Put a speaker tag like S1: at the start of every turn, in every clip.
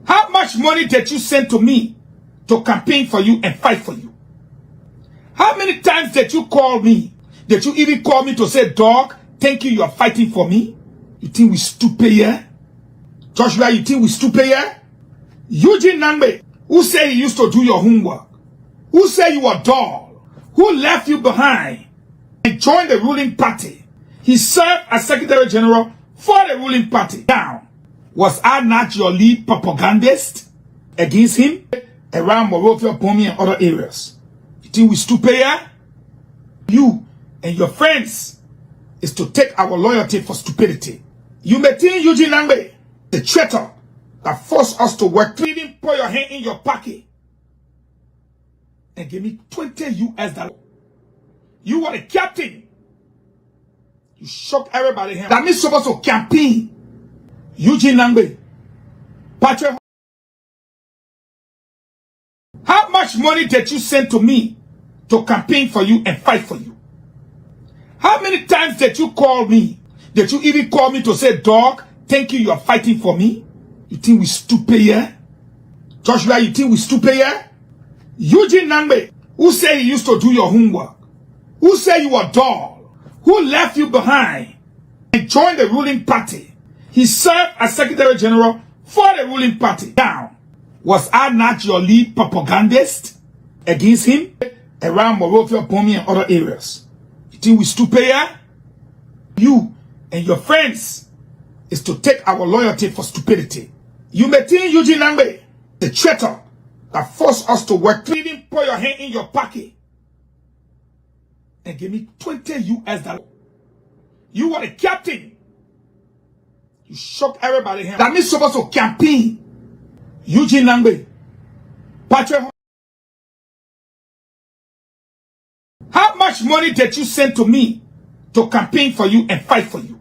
S1: How much money did you send to me to campaign for you and fight for you? How many times did you call me? Did you even call me to say, dog, thank you are fighting for me? You think we stupid here? Joshua, you think we stupid here? Eugene Nangbe, who say he used to do your homework? Who say you are dull? Who left you behind and joined the ruling party? He served as Secretary General for the ruling party. Now, was I not your lead propagandist against him around Morovia, Bomi, and other areas? You think we stupid here? You and your friends is to take our loyalty for stupidity. You may think Eugene Nangbe, the traitor that forced us to work, pleading, put your hand in your pocket and give me $20 US. You were the captain. You shocked everybody here. That means supposed to campaign. Eugene Nangbe, Patrick. How much money did you send to me to campaign for you and fight for you? How many times did you call me? Did you even call me to say, dog, thank you are fighting for me? You think we stupid here? Joshua, you think we stupid here? Eugene Nangbe, who say he used to do your homework? Who say you are dull? Who left you behind and joined the ruling party? He served as Secretary General for the ruling party. Now, was I not your lead propagandist against him around Morovia, Bomi, and other areas? You think we stupid here? You and your friends is to take our loyalty for stupidity. You may think Eugene Nangbe, the traitor that forced us to work, pleading, put your hand in your pocket and give me $20 US. You were the captain. You shocked everybody here. That means supposed to campaign. Eugene Nangbe, Patrick. How much money did you send to me to campaign for you and fight for you?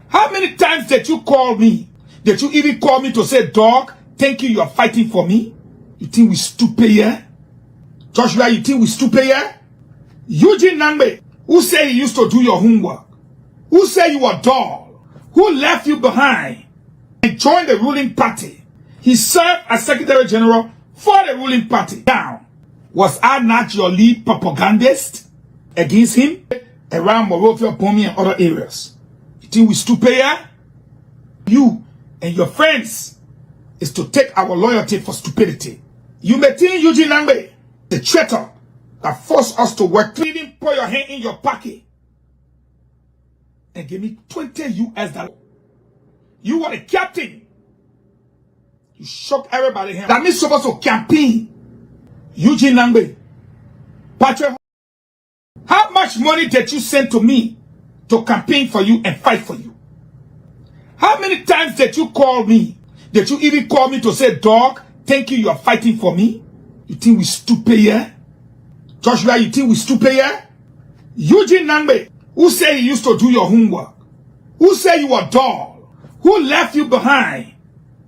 S1: How many times did you call me? Did you even call me to say, dog, thank you are fighting for me? You think we stupid here? Joshua, you think we stupid here? Eugene Nangbe, who say he used to do your homework? Who say you are dull? Who left you behind and joined the ruling party? He served as Secretary General for the ruling party. Now, was I not your lead propagandist against him around Morovia, Bomi, and other areas? You think we stupid here? You and your friends is to take our loyalty for stupidity. You may think Eugene Nangbe, the traitor that forced us to work, pleading, put your hand in your pocket and give me $20 US. You were the captain. You shocked everybody here. That means supposed to campaign. Eugene Nangbe, Patrick. How much money did you send to me to campaign for you and fight for you? How many times did you call me? Did you even call me to say, dog, thank you are fighting for me? You think we stupid here? Joshua, you think we stupid here? Eugene Nangbe, who say he used to do your homework? Who say you are dull? Who left you behind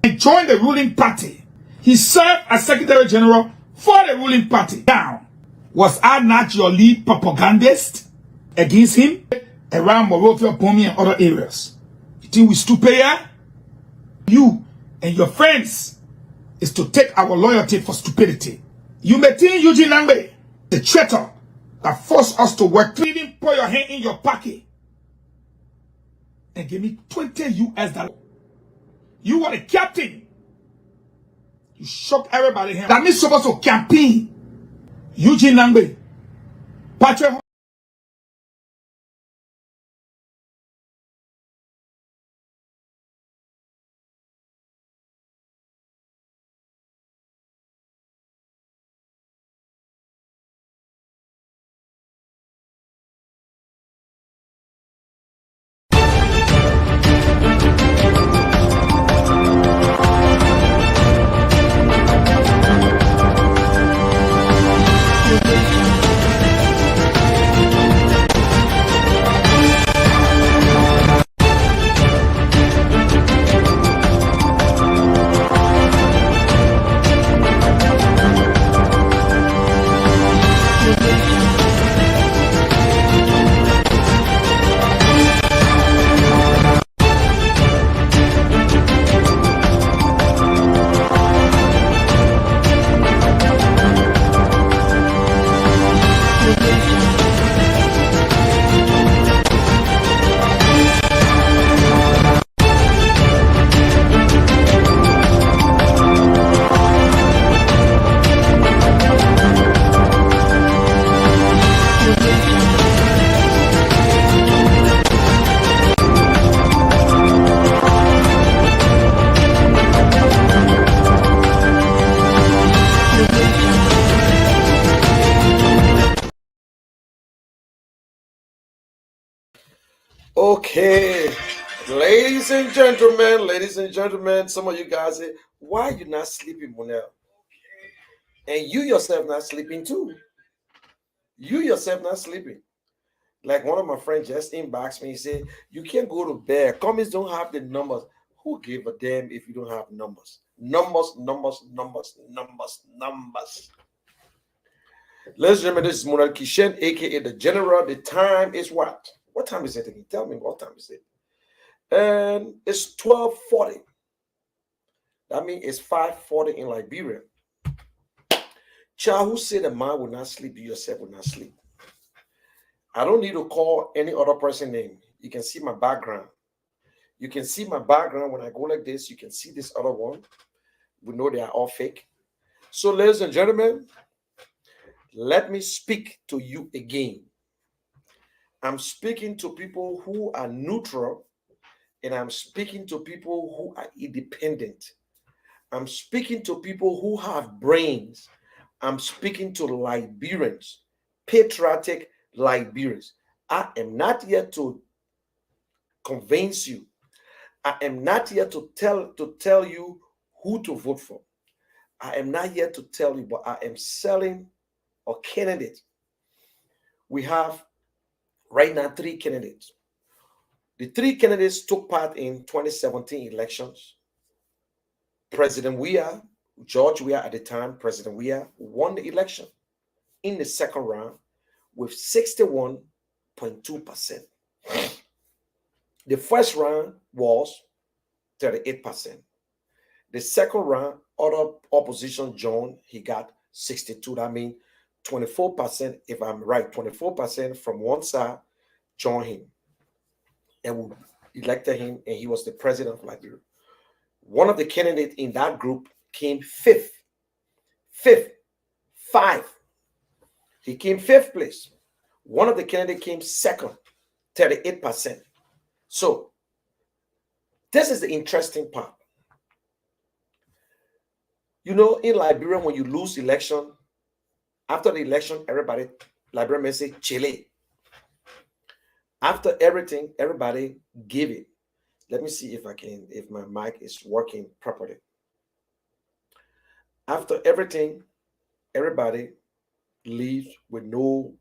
S1: and joined the ruling party? He served as Secretary General for the ruling party. Now, was I not your lead propagandist against him around Morovia, Bomi, and other areas? You think we stupid here? You and your friends is to take our loyalty for stupidity. You may think Eugene Nangbe, the traitor that forced us to work, pleading, put your hand in your pocket and give me $20 US. You were the captain. You shocked everybody here. That means supposed to campaign. Eugene Nangbe, Patrick.
S2: Okay, ladies and gentlemen, some of you guys say, why are you not sleeping, Monel? And you yourself not sleeping too. You yourself not sleeping. Like one of my friends just inboxed me, he said, you can't go to bed. Comments don't have the numbers. Who give a damn if you don't have numbers? Numbers. Ladies and gentlemen, this is Monel Kishen, aka the General. The time is what? What time is it again? Tell me what time is it? And it's 12:40. That means it's 5:40 in Liberia. Child, who said the man will not sleep, you yourself will not sleep. I don't need to call any other person name. You can see my background. You can see my background when I go like this. You can see this other one. We know they are all fake. So, ladies and gentlemen, let me speak to you again. I'm speaking to people who are neutral, and I'm speaking to people who are independent. I'm speaking to people who have brains. I'm speaking to Liberians, patriotic Liberians. I am not here to convince you. I am not here to tell you who to vote for. I am not here to tell you, but I am selling a candidate. We have right now 3 candidates. The 3 candidates took part in 2017 elections. President Weah, George Weah at the time, President Weah won the election in the second round with 61.2%. The first round was 38%. The second round, other opposition joined, he got 62. That means 24%, if I'm right, 24% from one side joined him. And we elected him, and he was the president of Liberia. One of the candidates in that group came fifth. He came 5th place. One of the candidates came second, 38%. So, this is the interesting part. You know, in Liberia, when you lose election, after the election, everybody, Liberian may say, Chile. After everything, everybody give it. Let me see if my mic is working properly. After everything, everybody leaves with no.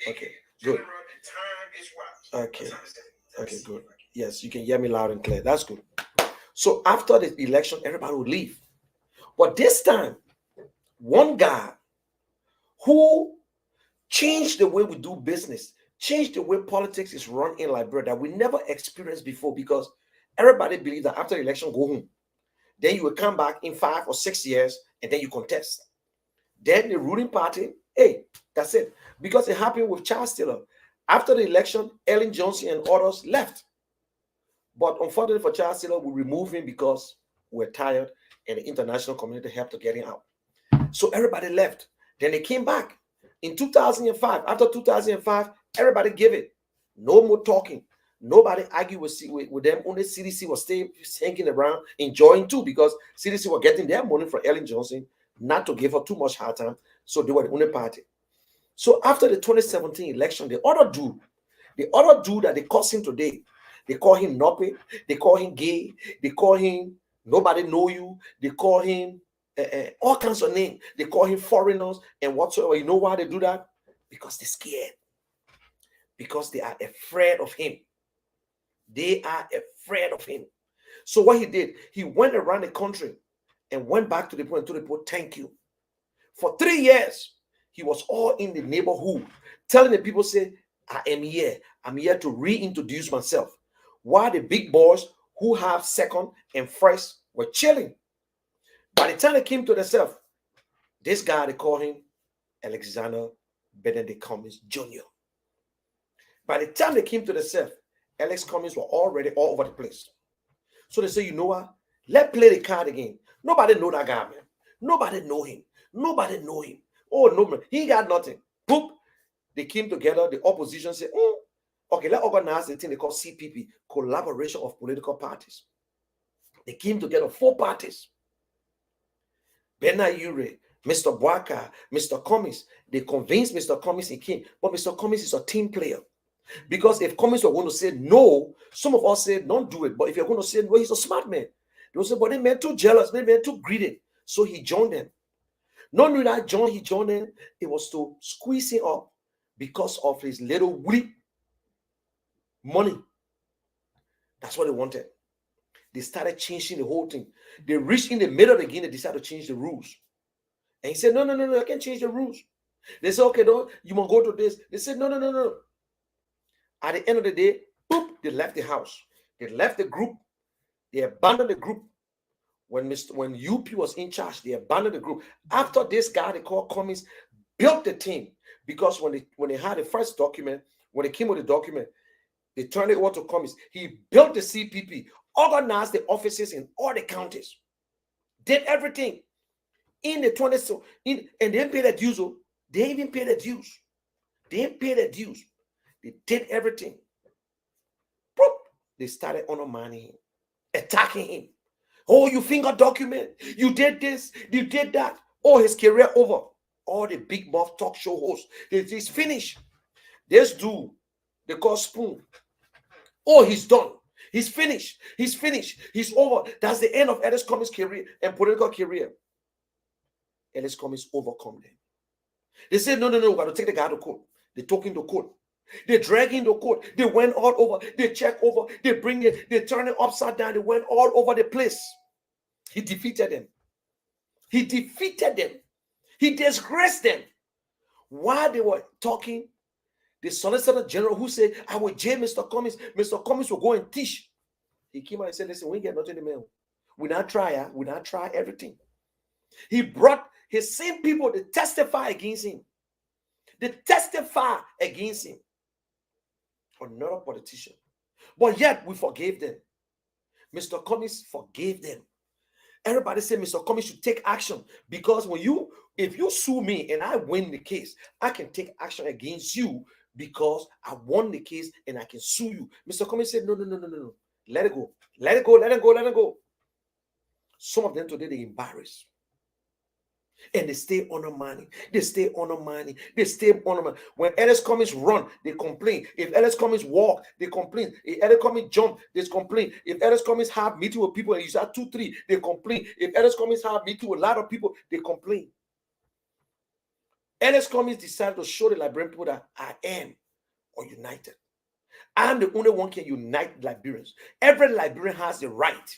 S2: Okay, good. Okay, good. Yes, you can hear me loud and clear. That's good. So after the election, everybody will leave. But this time, one guy who changed the way we do business, changed the way politics is run in Liberia that we never experienced before, because everybody believes that after the election, go home. Then you will come back in 5 or 6 years and then you contest. Then the ruling party, hey, that's it. Because it happened with Charles Taylor. After the election, Ellen Johnson and others left. But unfortunately for Charles Taylor, we removed him because we're tired and the international community helped to get him out. So everybody left. Then they came back. In 2005, after 2005, everybody gave it. No more talking. Nobody argued with them. Only CDC was still hanging around, enjoying too, because CDC were getting their money from Ellen Johnson, not to give her too much hard time. So they were the only party. So after the 2017 election, the other dude that they call him today, they call him Nope, they call him gay, they call him nobody know you, they call him all kinds of names. They call him foreigners and whatsoever. You know why they do that? Because they're scared. Because they are afraid of him. They are afraid of him. So what he did, he went around the country and went back to the people and told the people, thank you. For 3 years, he was all in the neighborhood, telling the people, say, I am here. I'm here to reintroduce myself. While the big boys who have second and first were chilling. By the time they came to themselves, this guy, they call him Alexander Benedict Cummings Jr. By the time they came to themselves, Alex Cummings were already all over the place. So they say, you know what? Let's play the card again. Nobody know that guy, man. Nobody know him. Nobody know him. Oh, no, man. He got nothing. Boop. They came together. The opposition said, okay, let's organize the thing they call CPP, Collaboration of Political Parties. They came together, 4 parties. Bernard Ure, Mr. Boaka, Mr. Cummings. They convinced Mr. Cummings he came. But Mr. Cummings is a team player. Because if Cummings were going to say no, some of us said don't do it. But if you're going to say no, he's a smart man. They will say, but they men too jealous, they men too greedy. So he joined them. Not only that, he joined them, it was to squeeze him up because of his little wee money. That's what they wanted. They started changing the whole thing. They reached in the middle again, they decided to change the rules. And he said, no, I can't change the rules. They said, okay, no, you must go to this. They said, no. At the end of the day, boop, they left the house. They left the group. They abandoned the group. When UP was in charge, they abandoned the group. After this guy, they called Cummings, built the team. Because when they had the first document, when they came with the document, they turned it over to Cummings. He built the CPP, organized the offices in all the counties, did everything in the 20s, and they didn't pay the dues. They didn't even pay the dues. They didn't pay the dues. They did everything. They started undermining him, attacking him. Oh, you finger document. You did this. You did that. Oh, his career over. All the big mouth talk show hosts. He's finished. This dude, they call Spoon. Oh, he's done. He's finished. He's finished. He's over. That's the end of Ellis Cummings' career and political career. Ellis Cummings overcome them. They said, no, we got to take the guy to court. They took him to court. They drag him to court. They went all over. They check over. They bring it. They turn it upside down. They went all over the place. He defeated them. He defeated them. He disgraced them. While they were talking, the Solicitor General who said, I will jail Mr. Cummings. Mr. Cummings will go and teach. He came out and said, listen, we ain't get nothing in the mail. We not try, we not try everything. He brought his same people to testify against him. They testify against him. Another politician. But yet we forgave them. Mr. Cummings forgave them. Everybody said Mr. Cummings should take action, because if you sue me and I win the case, I can take action against you because I won the case and I can sue you. Mr. Cummings said, no. Let it go. Let it go. Some of them today, they embarrassed. And they stay undermining. They stay undermining. When Ellis Cummings run, they complain. If Ellis Cummings walk, they complain. If Ellis Cummings jump, they complain. If Ellis Cummings have meeting with people and you start 2, 3, they complain. If Ellis Cummings have meeting with a lot of people, they complain. Ellis Cummings decided to show the Liberian people that I am united. I'm the only one can unite Liberians. Every Liberian has the right.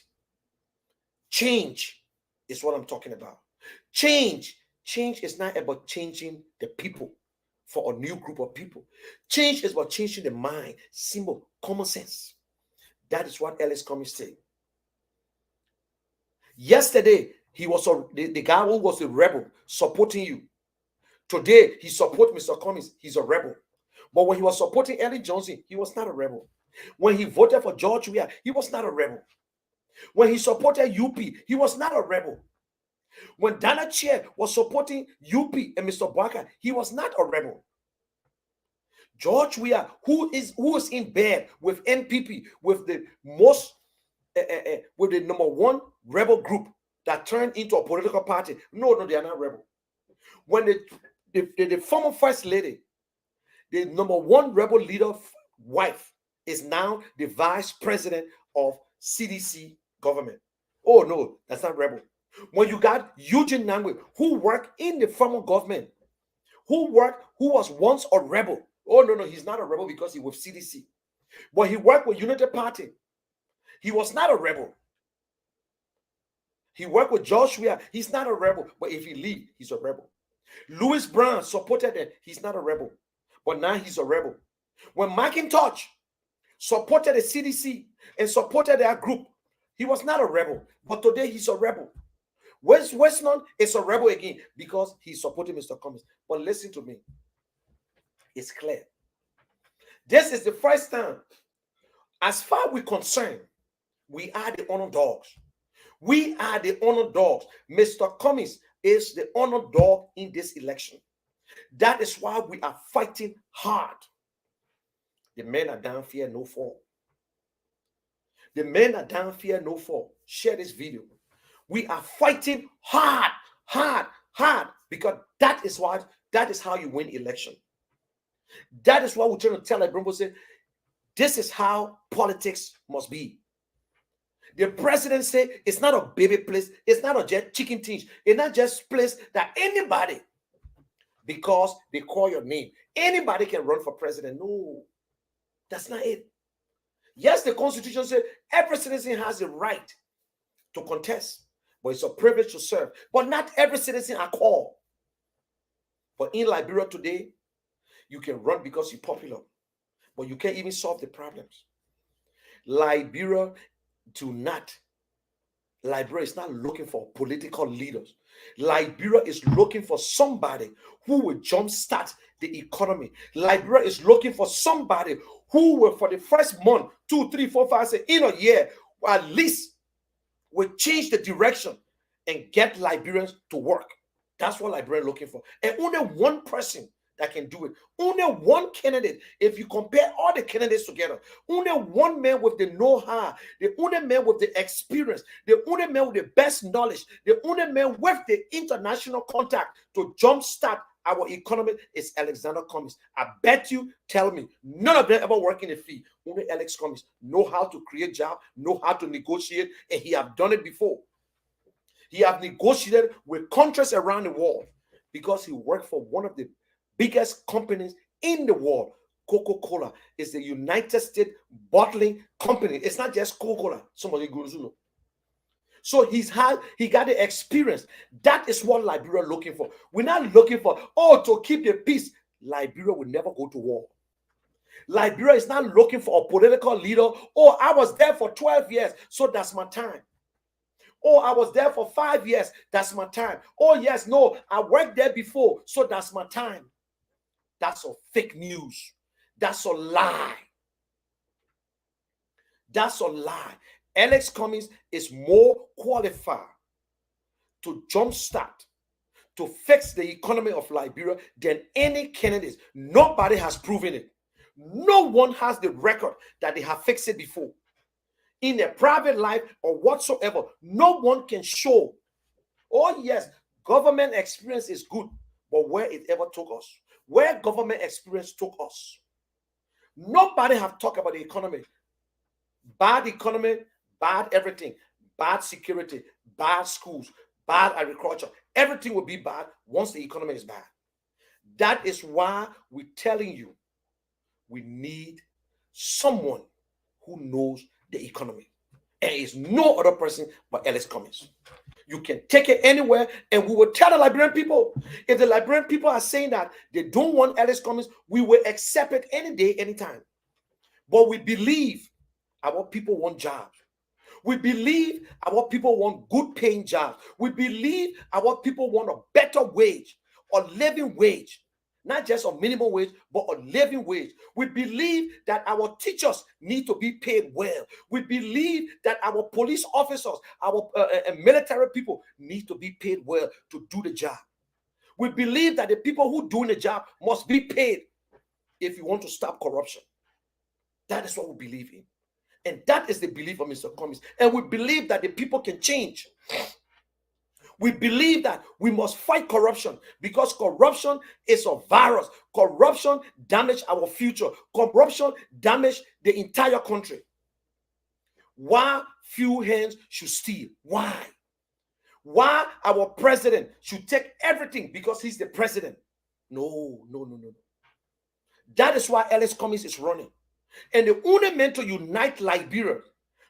S2: Change is what I'm talking about. Change is not about changing the people for a new group of people. Change is about changing the mind. Simple, common sense. That is what Ellis Cummings said. Yesterday, he was the guy who was a rebel supporting you. Today, he supports Mr. Cummings. He's a rebel. But when he was supporting Ellen Johnson, he was not a rebel. When he voted for George Weah, he was not a rebel. When he supported UP, he was not a rebel. When Dana Chair was supporting UP and Mr. Barker, he was not a rebel. George Weah, who is in bed with NPP, with the most, with the number one rebel group that turned into a political party. No, they are not rebel. When the former first lady, the number one rebel leader wife, is now the vice president of CDC government. Oh no, that's not rebel. When you got Eugene Nangwe, who worked in the former government, who was once a rebel. Oh no, he's not a rebel because he was CDC. But he worked with United Party. He was not a rebel. He worked with George Weah. He's not a rebel. But if he leave, he's a rebel. Louis Brown supported it. He's not a rebel. But now he's a rebel. When McIntosh supported the CDC and supported their group, he was not a rebel. But today he's a rebel. Westnon is a rebel again because he's supporting Mr. Cummings. But listen to me. It's clear. This is the first time, as far as we're concerned, we are the underdogs. We are the underdogs. Mr. Cummings is the underdog in this election. That is why we are fighting hard. The men are down, fear no fall. The men are down, fear no fall. Share this video. We are fighting hard, because that is how you win election. That is why we're trying to tell Liberian say, this is how politics must be. The president said it's not a baby place, it's not a just chicken thing, it's not just place that anybody, because they call your name, anybody can run for president. No, that's not it. Yes, the Constitution says every citizen has the right to contest, but it's a privilege to serve. But not every citizen are called. But in Liberia today, you can run because you're popular, but you can't even solve the problems. Liberia is not looking for political leaders. Liberia is looking for somebody who will jumpstart the economy. Liberia is looking for somebody who will, for the first month, 2, 3, 4, 5, 6, in a year, at least will change the direction and get Liberians to work. That's what Liberia is looking for. And only one person that can do it. Only one candidate. If you compare all the candidates together, only one man with the know-how, the only man with the experience, the only man with the best knowledge, the only man with the international contact to jumpstart our economy is Alexander Cummings. I bet you, tell me, none of them ever work in the field. Only Alex Cummings know how to create jobs, know how to negotiate, and he have done it before. He have negotiated with countries around the world because he worked for one of the biggest companies in the world. Coca-Cola is the United States bottling company. It's not just Coca-Cola. Somebody goes to know. So he got the experience. That is what Liberia looking for. We're not looking for, to keep the peace. Liberia will never go to war. Liberia is not looking for a political leader. I was there for 12 years, so that's my time. I was there for 5 years, that's my time. Yes, no, I worked there before, so that's my time. That's a fake news. That's a lie. That's a lie. Alex Cummings is more qualified to jumpstart, to fix the economy of Liberia than any candidate. Nobody has proven it. No one has the record that they have fixed it before. In their private life or whatsoever, no one can show. Yes, government experience is good, but where it ever took us, where government experience took us. Nobody have talked about the economy. Bad economy, bad everything, bad security, bad schools, bad agriculture. Everything will be bad once the economy is bad. That is why we're telling you we need someone who knows the economy. And it's no other person but Alex Cummings. You can take it anywhere, and we will tell the Liberian people. If the Liberian people are saying that they don't want Alex Cummings, we will accept it any day, anytime. But we believe our people want jobs. We believe our people want good paying jobs. We believe our people want a better wage, a living wage. Not just a minimum wage, but a living wage. We believe that our teachers need to be paid well. We believe that our police officers, our military people need to be paid well to do the job. We believe that the people who do the job must be paid if you want to stop corruption. That is what we believe in. And that is the belief of Mr. Cummings. And we believe that the people can change. We believe that we must fight corruption because corruption is a virus. Corruption damages our future. Corruption damages the entire country. Why few hands should steal? Why? Why our president should take everything because he's the president? No. That is why Alex Cummings is running. And the only man to unite Liberia,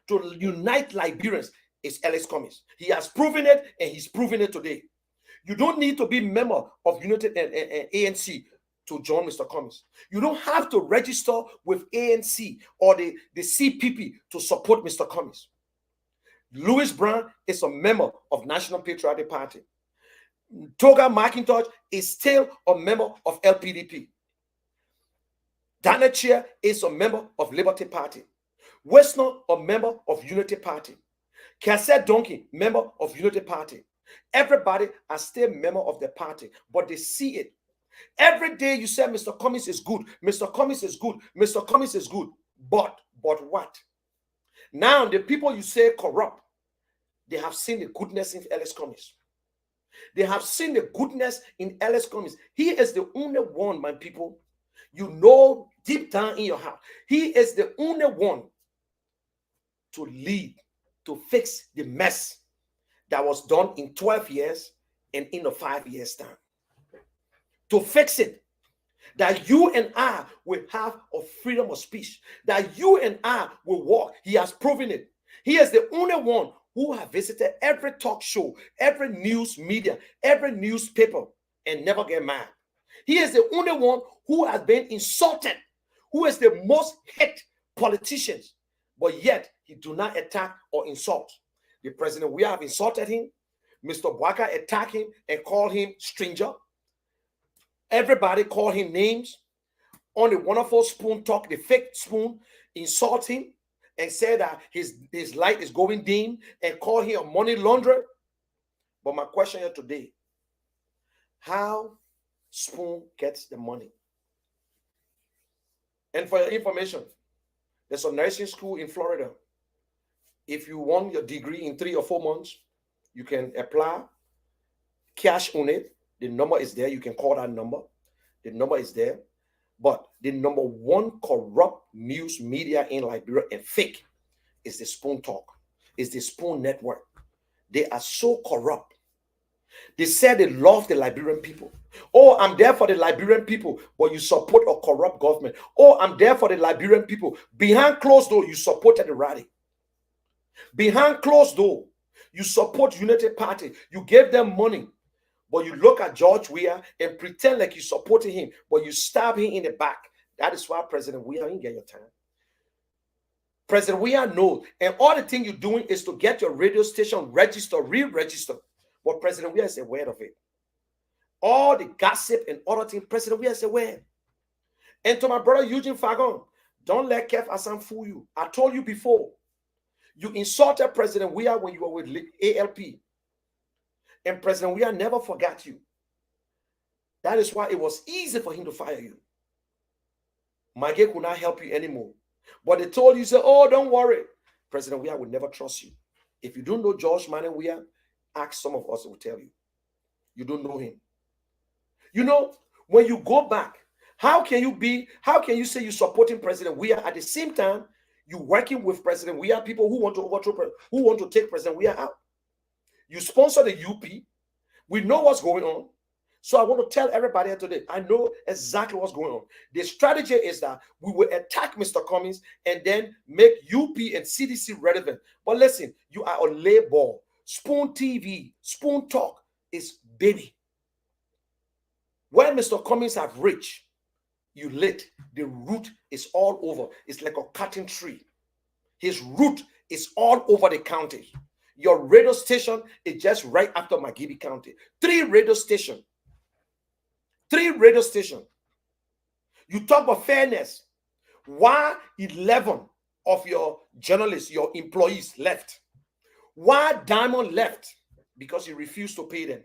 S2: Liberians, is Alex Cummings. He has proven it, and he's proving it today. You don't need to be a member of United ANC to join Mr. Cummings. You don't have to register with ANC or the CPP to support Mr. Cummings. Louis Brown is a member of National Patriotic Party. Toga McIntosh is still a member of LPDP. Dana Chair is a member of Liberty Party. Westner, a member of Unity Party. Cassette Donkey, member of Unity Party. Everybody are still member of the party, but they see it. Every day you say Mr. Cummings is good, Mr. Cummings is good, Mr. Cummings is good. But what? Now the people you say corrupt, they have seen the goodness in Alex Cummings. They have seen the goodness in Alex Cummings. He is the only one, my people. You know deep down in your heart, he is the only one to lead, to fix the mess that was done in 12 years and in the 5 years time. To fix it, that you and I will have a freedom of speech, that you and I will walk. He has proven it. He is the only one who has visited every talk show, every news media, every newspaper, and never get mad. He is the only one who has been insulted, who is the most hate politicians, but yet he do not attack or insult. The president, we have insulted him. Mr. Bwaka attacked him and called him stranger. Everybody called him names. On the wonderful Spoon Talk, the fake Spoon, insult him and said that his light is going dim and call him a money launderer. But my question here today, how Spoon gets the money? And for your information, there's a nursing school in Florida. If you want your degree in 3 or 4 months, you can apply, cash on it. The number is there. You can call that number. The number is there. But the number one corrupt news media in Liberia and fake is the Spoon Talk. It's the Spoon Network. They are so corrupt. They said they love the Liberian people. Oh, I'm there for the Liberian people, but you support a corrupt government. Oh, I'm there for the Liberian people. Behind closed door, you supported the rally. Behind closed door, you support Unity Party. You gave them money. But you look at George Weah and pretend like you supported him, but you stab him in the back. That is why President Weah didn't get your time. President Weah knows. And all the thing you're doing is to get your radio station registered, re-registered. But President Weah is aware of it. All the gossip and other things, President Weah is aware. And to my brother Eugene Fagon, don't let Kev Hassan fool you. I told you before. You insulted President Weah when you were with ALP. And President Weah never forgot you. That is why it was easy for him to fire you. Maggie could not help you anymore. But they told you, say, oh, don't worry. President Weah will never trust you. If you don't know George Manning Weah, ask some of us, will tell you. You don't know him. You know, when you go back, how can you say you're supporting President Weah at the same time you're working with President Weah, people who want to overthrow, who want to take President Weah out? You sponsor the UP. We know what's going on. So I want to tell everybody here today, I know exactly what's going on. The strategy is that we will attack Mr. Cummings and then make UP and CDC relevant. But listen, you are a labor. Spoon TV, Spoon Talk is baby. Where Mr. Cummings have reached, you lit. The root is all over. It's like a cutting tree. His root is all over the county. Your radio station is just right after Magibi County. 3 radio stations. 3 radio stations. You talk about fairness. Why 11 of your journalists, your employees left? Why Diamond left? Because he refused to pay them.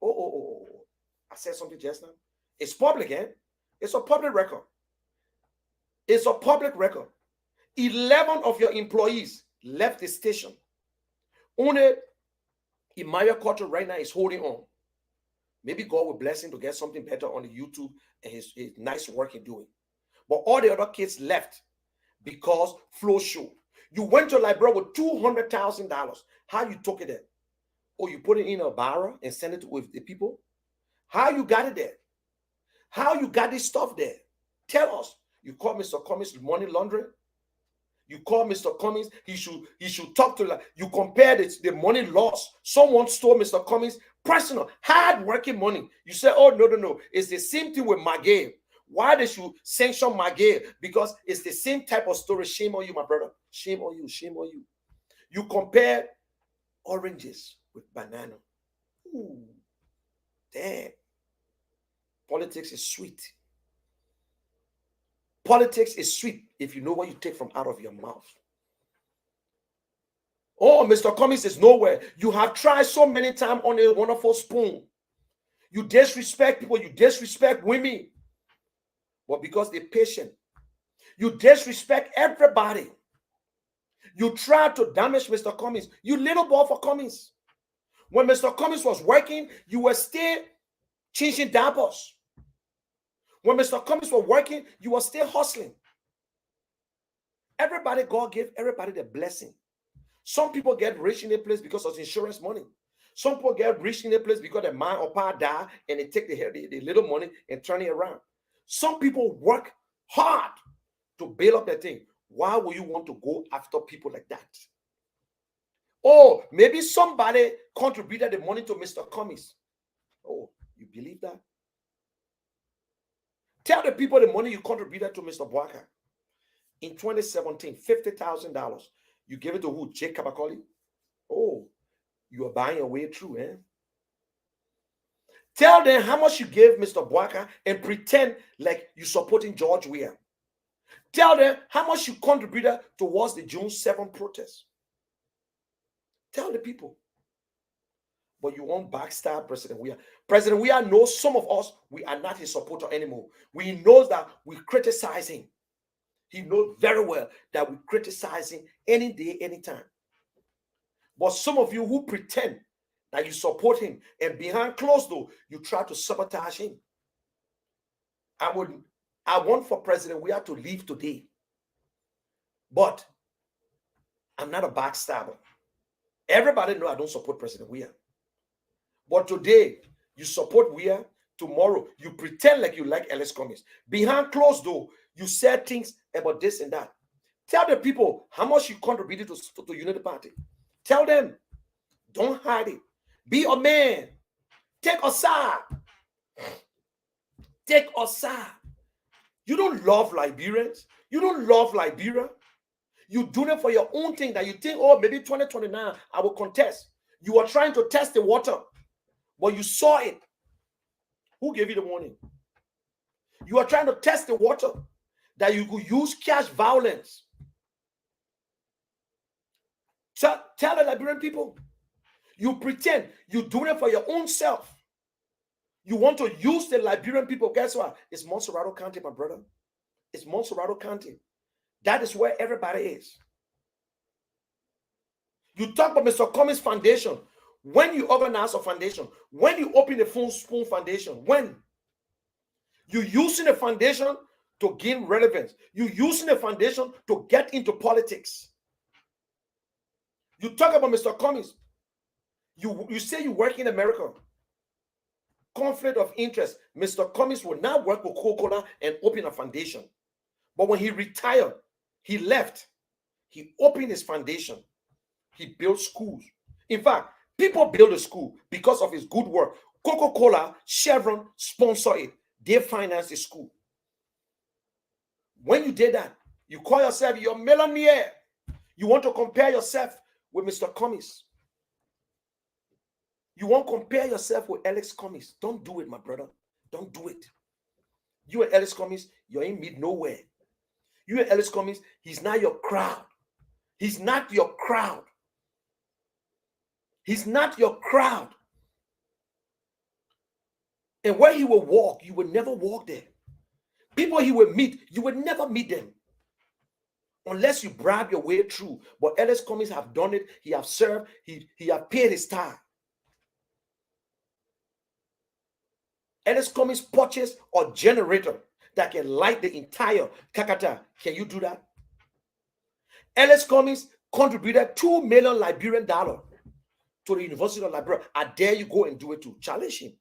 S2: Oh. I said something just now. It's public, eh? It's a public record. It's a public record. 11 of your employees left the station. Only Imaya Koto right now is holding on. Maybe God will bless him to get something better on the YouTube and his nice work he's doing. But all the other kids left because Flow Show. You went to Liberia with $200,000. How you took it there? Oh, you put it in a barrel and send it with the people? How you got it there? How you got this stuff there? Tell us. You call Mr. Cummings money laundering? You call Mr. Cummings, he should talk to you. Compare the money loss. Someone stole Mr. Cummings' personal, hard-working money. You say, oh, no. It's the same thing with Magay. Why they should sanction Magay? Because it's the same type of story. Shame on you, my brother. Shame on you. Shame on you. You compare oranges with banana. Ooh, damn. Politics is sweet. Politics is sweet if you know what you take from out of your mouth. Oh, Mr. Cummings is nowhere. You have tried so many times on a wonderful spoon. You disrespect people. You disrespect women. But because they're patient, you disrespect everybody. You try to damage Mr. Cummings. You little boy for Cummings. When Mr. Cummings was working, you were still changing diapers. When Mr. Cummings was working, you were still hustling. Everybody, God gave everybody the blessing. Some people get rich in a place because of insurance money. Some people get rich in a place because their man or pa die and they take the little money and turn it around. Some people work hard to build up their thing. Why would you want to go after people like that? Oh, maybe somebody contributed the money to Mr. Cummings. Oh, you believe that? Tell the people the money you contributed to Mr. Boakai. In 2017, $50,000. You gave it to who? Jake Kabakoli? Oh, you are buying your way through, eh? Tell them how much you gave Mr. Boakai and pretend like you're supporting George Weah. Tell them how much you contributed towards the June 7th protest. Tell the people. But you won't backstab President Weah. President Weah knows some of us, we are not his supporter anymore. We know that we criticize him. He knows very well that we criticize him any day, anytime. But some of you who pretend that you support him and behind closed door, you try to sabotage him. I want for President Weah to leave today. But I'm not a backstabber. Everybody knows I don't support President Weah. But today, you support Weah. Tomorrow, you pretend like you like Ellis Cummings. Behind closed door, you said things about this and that. Tell the people how much you contributed to Unity Party. Tell them. Don't hide it. Be a man. Take a side. Take a side. You don't love Liberians. You don't love Liberia. You do it for your own thing that you think, oh, maybe 2029, I will contest. You are trying to test the water, but you saw it. Who gave you the warning? You are trying to test the water that you could use cash violence. Tell the Liberian people, you pretend you do it for your own self. You want to use the Liberian people. Guess what? It's Montserrat County, my brother. It's Montserrat County. That is where everybody is. You talk about Mr. Cummings Foundation. When you organize a foundation, when you open the Full Spoon Foundation, when you're using a foundation to gain relevance, you're using a foundation to get into politics. You talk about Mr. Cummings. You say you work in America. Conflict of interest. Mr. Cummings will now work with Coca-Cola and open a foundation. But when he retired, he left. He opened his foundation. He built schools. In fact, people build a school because of his good work. Coca-Cola, Chevron sponsor it. They finance the school. When you did that, you call yourself your millionaire. You want to compare yourself with Mr. Cummings. You won't compare yourself with Alex Cummings. Don't do it, my brother. Don't do it. You and Alex Cummings, you're in mid nowhere. You and Alex Cummings, he's not your crowd. He's not your crowd. He's not your crowd. And where he will walk, you will never walk there. People he will meet, you will never meet them. Unless you bribe your way through. But Alex Cummings have done it. He have served. He have paid his time. Alex Cummings purchased a generator that can light the entire Kakata. Can you do that? Alex Cummings contributed $2 million Liberian dollars to the University of Liberia. I dare you go and do it too. Challenge him.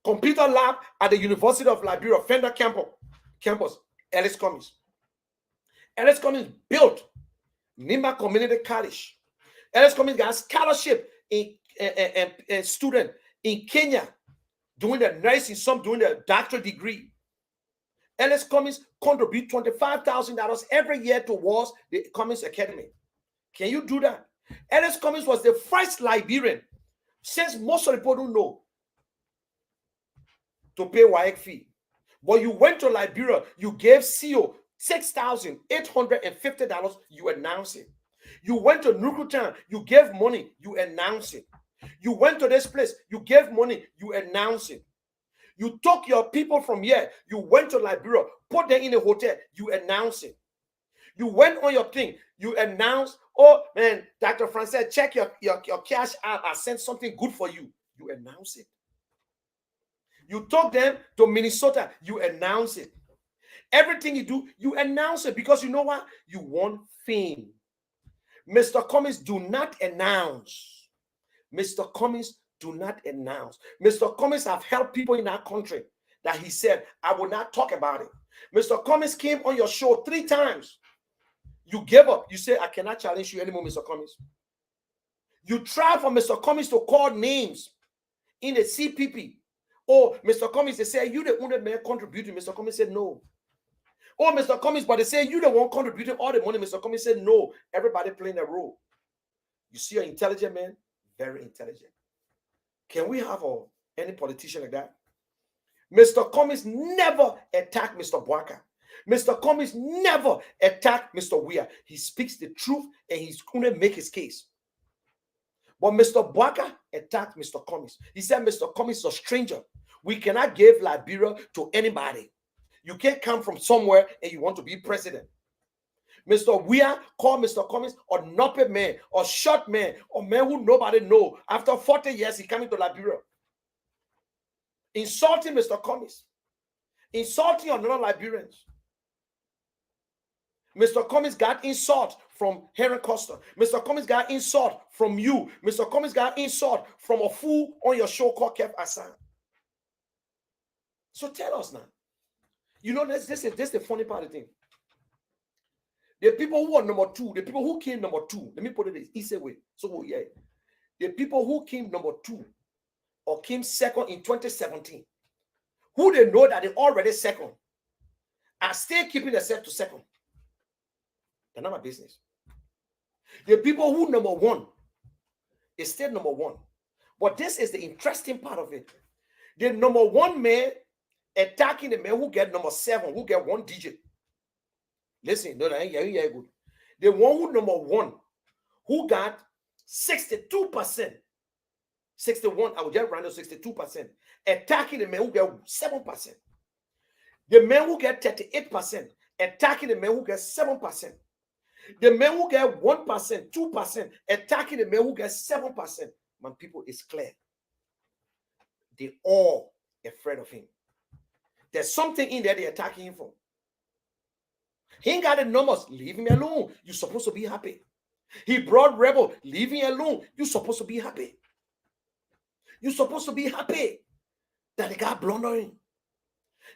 S2: Computer lab at the University of Liberia, Fender campus, Alex Cummings. Alex Cummings built Nimba Community College. Alex Cummings got a scholarship in student in Kenya doing the nursing, some doing the doctorate degree. Alex Cummings contribute $25,000 every year towards the Cummings Academy. Can you do that? Alex Cummings was the first Liberian, since most of the people don't know, to pay WAEC fee. But you went to Liberia, you gave CO $6,850, you announce it. You went to Nukutan, you gave money, you announce it. You went to this place, you gave money, you announce it. You took your people from here, you went to Liberia, put them in a hotel, you announce it. You went on your thing, you announced, oh man, Dr. Francis, check your cash out, I sent something good for you. You announce it. You took them to Minnesota, you announce it. Everything you do, you announce it because you know what? You want fame. Mr. Cummings, do not announce. Mr. Cummings, do not announce. Mr. Cummings have helped people in our country that he said, I will not talk about it. Mr. Cummings came on your show 3 times. You gave up. You say, I cannot challenge you anymore, Mr. Cummings. You tried for Mr. Cummings to call names in the CPP. Oh, Mr. Cummings, they say, you the only man contributing. Mr. Cummings said, no. Oh, Mr. Cummings, but they say, you the one contributing all the money. Mr. Cummings said, no. Everybody playing a role. You see an intelligent man? Very intelligent. Can we have any politician like that? Mr. Cummings never attacked Mr. Boaka. Mr. Cummings never attacked Mr. Weah. He speaks the truth and he's going to make his case. But Mr. Boaka attacked Mr. Cummings. He said Mr. Cummings is a stranger. We cannot give Liberia to anybody. You can't come from somewhere and you want to be president. Mr. Weah called Mr. Cummings a noppy man, a short man, a man who nobody know. After 40 years, he came into Liberia. Insulting Mr. Cummings. Insulting another Liberians. Mr. Cummings got insult from Heron Costa. Mr. Cummings got insult from you. Mr. Cummings got insult from a fool on your show called Kev Hassan. So tell us now. You know, this is the funny part of the thing. The people who are number 2, the people who came number 2, let me put it this easy way. So, yeah. The people who came number 2 or came second in 2017, who they know that they already second, are still keeping themselves to second. They're not my business. The people who number 1 is still number 1. But this is the interesting part of it. The number 1 man attacking the man who get number 7, who get 1 digit. Listen, no, that ain't good. The one who number 1, who got 62%, 61, I would just round up 62%, attacking the man who get 7%. The man who get 38%, attacking the man who get 7%. The man who get 1%, 2%, attacking the man who get 7%. Man, people, it's clear. They all afraid of him. There's something in there they're attacking him for. He ain't got the numbers. Leave him alone. You're supposed to be happy. He brought rebel. Leave him alone. You're supposed to be happy. You're supposed to be happy that the guy blundering.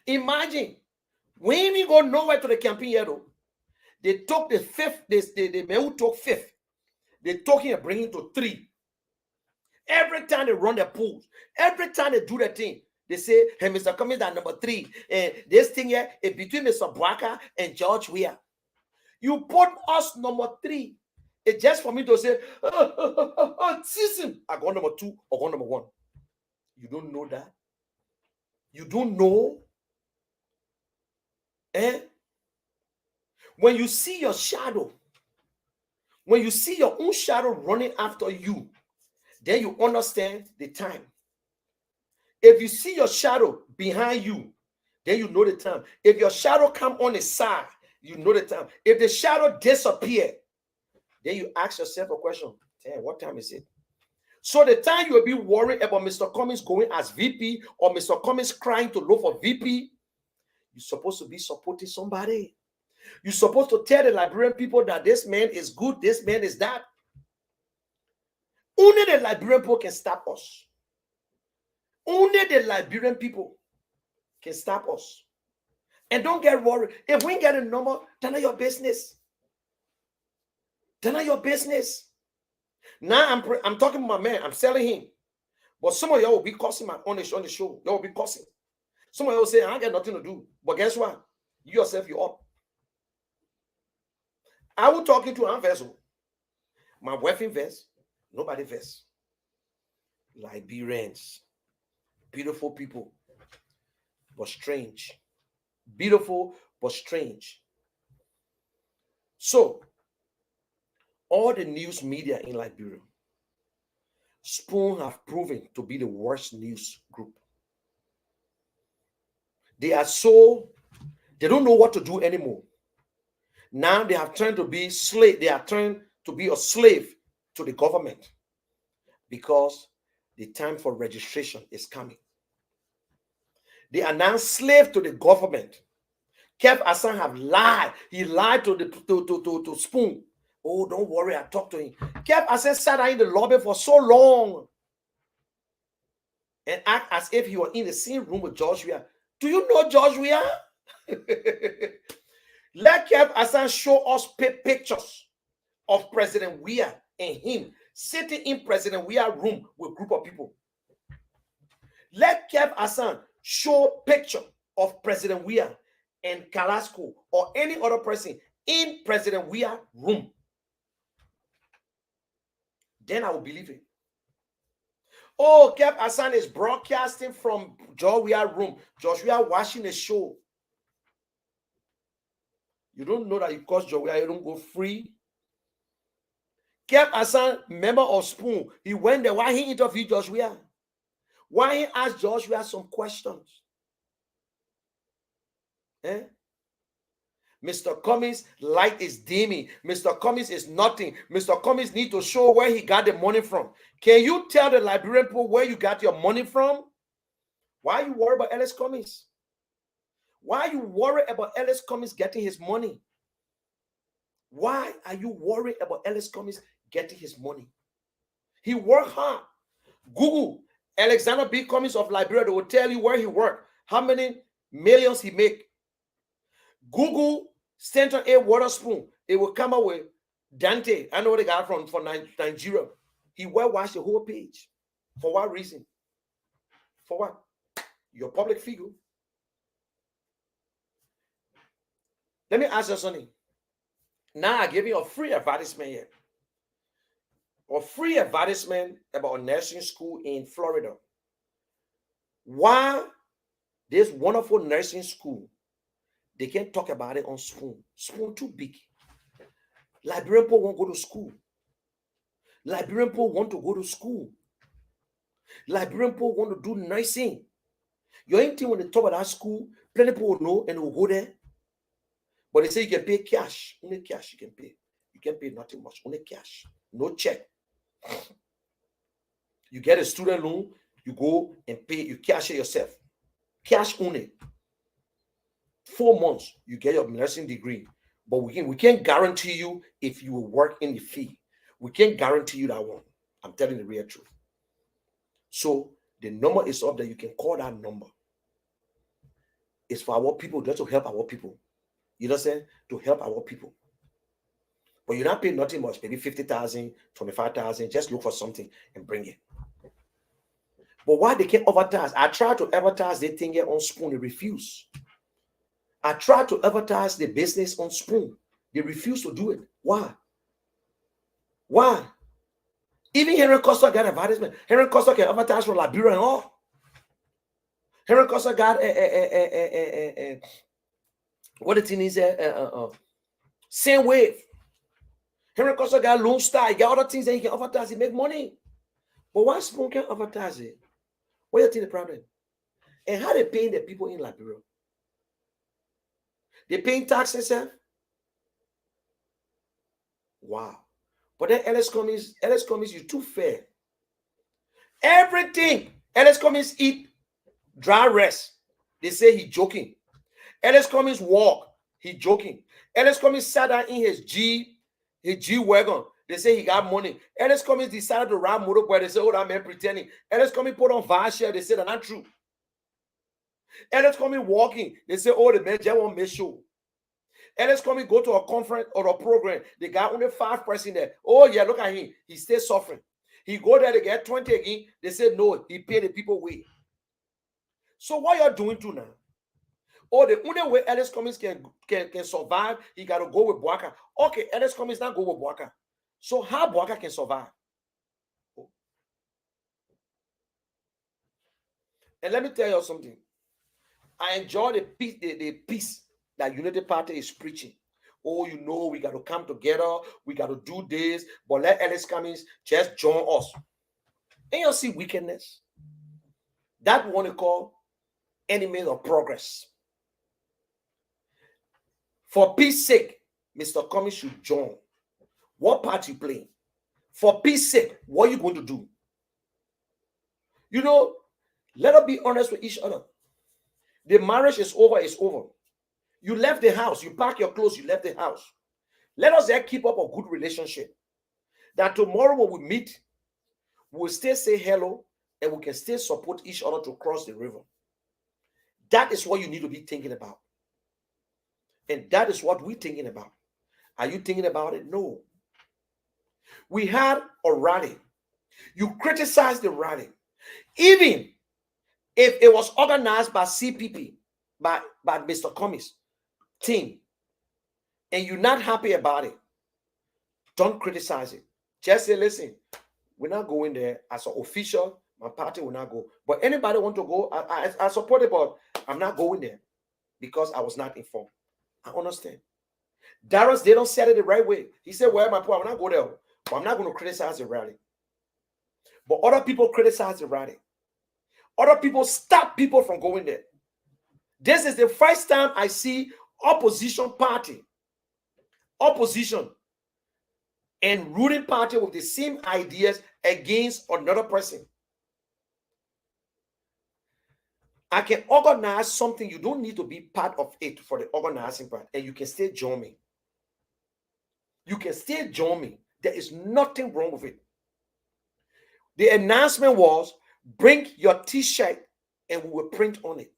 S2: Imagine when we go nowhere to the campaign here, though, they took the 5th, the man who took 5th, they took him and bring him to 3. Every time they run their polls, every time they do the thing, they say, hey, Mr. Cummings at number 3. And this thing here is between Mr. Boaka and George Weah. You put us number 3. It's just for me to say, season. I got number 2 or got number 1. You don't know that. You don't know. When you see your shadow, when you see your own shadow running after you, then you understand the time. If you see your shadow behind you, then you know the time. If your shadow come on the side, you know the time. If the shadow disappear, then you ask yourself a question. Damn, what time is it? So the time you will be worried about Mr. Cummings going as VP or Mr. Cummings crying to look for VP, you're supposed to be supporting somebody. You're supposed to tell the Liberian people that this man is good, this man is that. Only the Liberian people can stop us. Only the Liberian people can stop us. And don't get worried. If we get a number, that's not your business. That's not your business. Now I'm talking to my man. I'm selling him. But some of y'all will be cussing on the show. Y'all will be cussing. Some of y'all will say, I ain't got nothing to do. But guess what? You yourself, you're up. I was talking to an vessel. My wife invest. Nobody invest. Liberians. Beautiful people. But strange. Beautiful, but strange. So, all the news media in Liberia, Spoon have proven to be the worst news group. They don't know what to do anymore. Now they have turned to be slave. They are turned to be a slave to the government because the time for registration is coming. They are now slaves to the government. Kev Hassan have lied. He lied to the to Spoon. Oh, don't worry, I talked to him. Kev Hassan sat in the lobby for so long and act as if he was in the same room with George Weah. Do you know George Weah? Let Kev Hassan show us pictures of President Weah and him sitting in President Weah's room with a group of people. Let Kev Hassan show picture of President Weah and Carrasco or any other person in President Weah's room. Then I will believe it. Oh, Kev Hassan is broadcasting from George Weah's room. George Weah watching a show. You don't know that because George Weah, you don't go free. Kev Hassan, member of Spoon, he went there. Why he interviewed George Weah? Why he asked George Weah some questions? Eh? Mr. Cummings, light is dimming. Mr. Cummings is nothing. Mr. Cummings need to show where he got the money from. Can you tell the Liberian people where you got your money from? Why are you worried about Ellis Cummings? Why are you worried about Ellis Cummings getting his money? Why are you worried about Ellis Cummings getting his money? He worked hard. Google Alexander B. Cummings of Liberia. They will tell you where he worked, how many millions he make. Google Stanton A. Waterspoon. It will come up with Dante. I know the guy from Nigeria. He will watch the whole page. For what reason? For what? Your public figure. Let me ask you something. Now I give you a free advertisement here. A free advertisement about a nursing school in Florida. Why this wonderful nursing school, they can't talk about it on Spoon. Spoon too big. Liberian people won't go to school. Liberian people want to go to school. Liberian people want to do nursing. Your anything when they talk about that school, plenty people will know and will go there. But they say you can pay cash. Only cash you can pay. You can pay nothing much. Only cash. No check. You get a student loan, you go and pay, you cash it yourself. Cash only. 4 months, you get your nursing degree. But we can't guarantee you if you will work in the field. We can't guarantee you that one. I'm telling the real truth. So the number is up there. You can call that number. It's for our people, just to help our people. You understand? To help our people. But you're not paying nothing much, maybe 50,000, 25,000. Just look for something and bring it. But why they can't advertise? I try to advertise the thing here on Spoon. They refuse. I try to advertise the business on Spoon. They refuse to do it. Why? Why? Even Henry Costa got advertisement. Henry Costa can advertise for Liberia and all. Henry Costa got what the thing is same wave. Henry Costa got Lone Star. He got other things that he can advertise. He make money. But why Spoon can't advertise it? What do you think the problem? And how they paying the people in Liberia? They paying taxes, sir? Wow. But then Ellis Cummings, you're too fair. Everything Ellis Cummings eat, dry rest. They say he joking. Ellis Cummings walk, he joking. Ellis Cummings sat down in his G-Wagon. They say he got money. Ellis Cummings decided to ride motorbike. They say, oh, that man pretending. Ellis Cummings put on Vashare. They say that's not true. Ellis Cummings walking. They say, oh, the man just won't make sure. Ellis Cummings go to a conference or a program. They got only 5 person there. Oh, yeah, look at him. He stays suffering. He go there to get 20 again. They say, no, he pay the people way. So what you're doing to now? Oh, the only way Ellis Cummings can survive, he got to go with Boaka. Okay, Ellis Cummings not go with Boaka. So how Boaka can survive? Oh. And let me tell you something. I enjoy the peace that Unity Party is preaching. Oh, you know, we got to come together. We got to do this. But let Ellis Cummings just join us. And you'll see wickedness. That one they call enemies of progress. For peace sake, Mr. Cummings should join. What part you playing? For peace sake, what are you going to do? You know, let us be honest with each other. The marriage is over, it's over. You left the house, you pack your clothes, you left the house. Let us there keep up a good relationship. That tomorrow when we meet, we'll still say hello and we can still support each other to cross the river. That is what you need to be thinking about. And that is what we're thinking about. Are you thinking about it? No. We had a rally. You criticized the rally. Even if it was organized by CPP, by Mr. Cummings team, and you're not happy about it, don't criticize it. Just say, listen, we're not going there as an official. My party will not go. But anybody want to go, I support it, but I'm not going there because I was not informed. I understand. Darius, they don't set it the right way. He said, well, my point, I'm not going there, but I'm not going to criticize the rally. But other people criticize the rally. Other people stop people from going there. This is the first time I see opposition party, opposition and ruling party with the same ideas against another person. I can organize something. You don't need to be part of it for the organizing part, and you can still join me. You can still join me. There is nothing wrong with it. The announcement was, bring your t-shirt and we will print on it.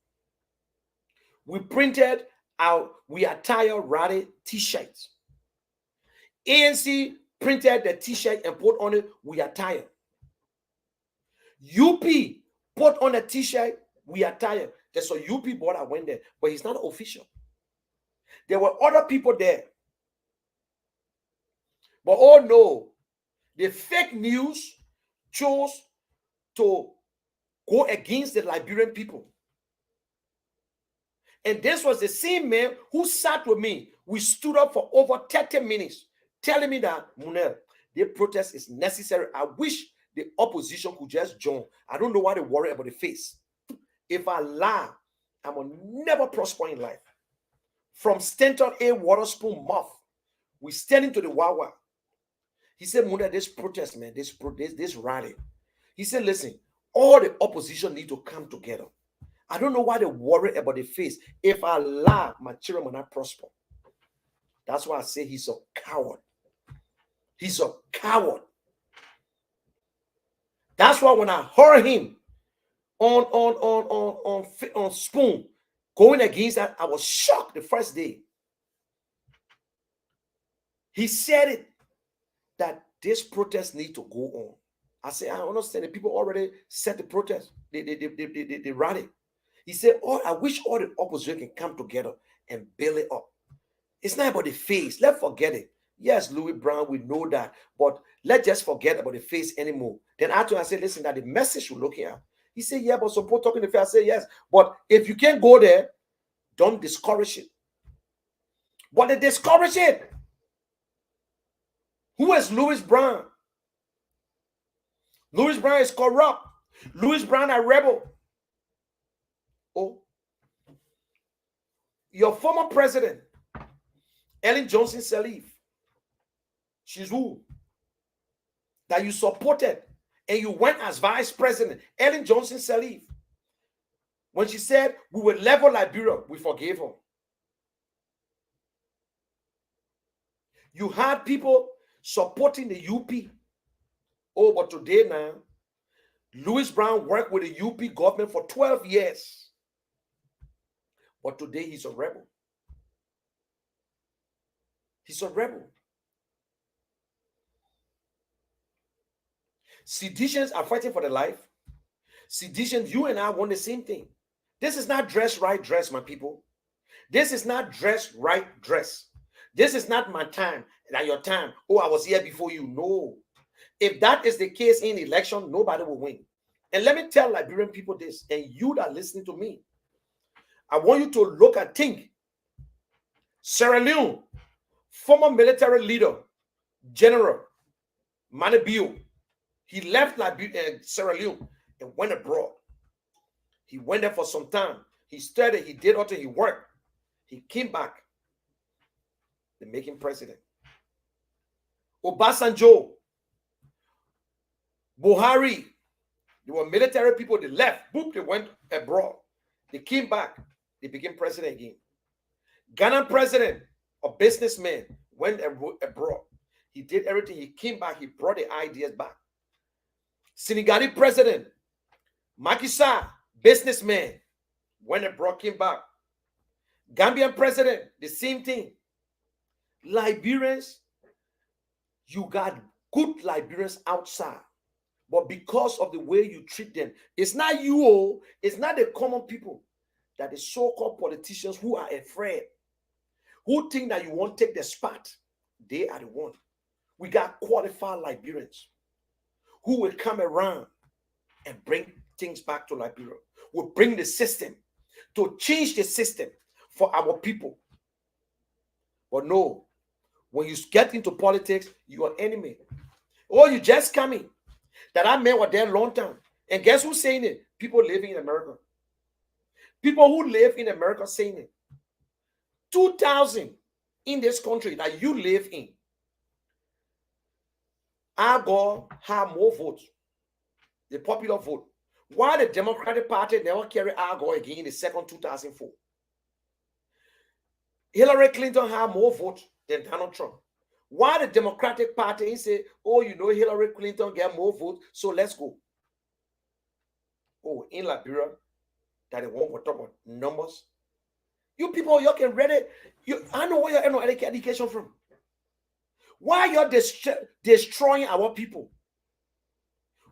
S2: We printed our We Attire Rally t-shirts. ANC printed the t-shirt and put on it We Attire. UP put on a t-shirt We Attire. There's a UP board that went there, but he's not official. There were other people there. But oh no, the fake news chose to go against the Liberian people. And this was the same man who sat with me. We stood up for over 30 minutes telling me that, Munel, the protest is necessary. I wish the opposition could just join. I don't know why they worry about the face. If I lie, I will never prosper in life. From Stanton A. Waterspoon mouth, we stand into the Wawa. He said, Munel, this protest, man, this rally. He said, listen, all the opposition need to come together. I don't know why they worry about the face. If I lie, my children will not prosper. That's why I say he's a coward. He's a coward. That's why when I heard him on Spoon going against that, I was shocked the first day. He said it, that this protest need to go on. I said, I understand. The people already set the protest, the rally. He said, oh, I wish all the opposition can come together and build it up. It's not about the face. Let's forget it. Yes, Louis Brown, we know that. But let's just forget about the face anymore. Then after I said, listen, that the message we're looking at. He said, yeah, but support talking the face. I said, yes. But if you can't go there, don't discourage it. But they discourage it. Who is Louis Brown? Louis Brown is corrupt. Louis Brown a rebel. Oh, your former president, Ellen Johnson Sirleaf, she's who? That you supported and you went as vice president. Ellen Johnson Sirleaf, when she said we would level Liberia, we forgave her. You had people supporting the UP. Oh, but today now, Louis Brown worked with the UP government for 12 years. But today he's a rebel. He's a rebel. Seditions are fighting for their life. Seditions, you and I want the same thing. This is not dress right dress, my people. This is not dress right dress. This is not my time, not your time. Oh, I was here before you. No. If that is the case in election, nobody will win. And let me tell Liberian people this, and you that are listening to me, I want you to look and think. Sierra Leone, former military leader, General Mani Bio, he left Sierra Leone and went abroad. He went there for some time. He studied, he did until he worked. He came back. They make him president. Obasanjo, Buhari, they were military people. They left. Boop, they went abroad. They came back. they became president again. Ghana president, a businessman, went abroad. He did everything. He came back. He brought the ideas back. Senegalese president, Macky Sall, businessman, went abroad, came back. Gambian president, the same thing. Liberians, you got good Liberians outside. But because of the way you treat them, it's not you, it's not the common people, that the so-called politicians who are afraid, who think that you won't take the spot, they are the one. We got qualified Liberians who will come around and bring things back to Liberia. Will bring the system, to change the system for our people. But no, when you get into politics, you are enemy. Oh, you just coming. That I met were there a long time. And guess who's saying it? People living in America. People who live in America saying it. 2,000 in this country that you live in. Agor have more votes. The popular vote. Why the Democratic Party never carry Agor again in the second 2004? Hillary Clinton had more votes than Donald Trump. Why the Democratic Party say, oh, you know, Hillary Clinton get more votes, so let's go. Oh, in Liberia, that they won't talk about numbers. You people, you can read it. I know where you're education from. Why you're destroying our people?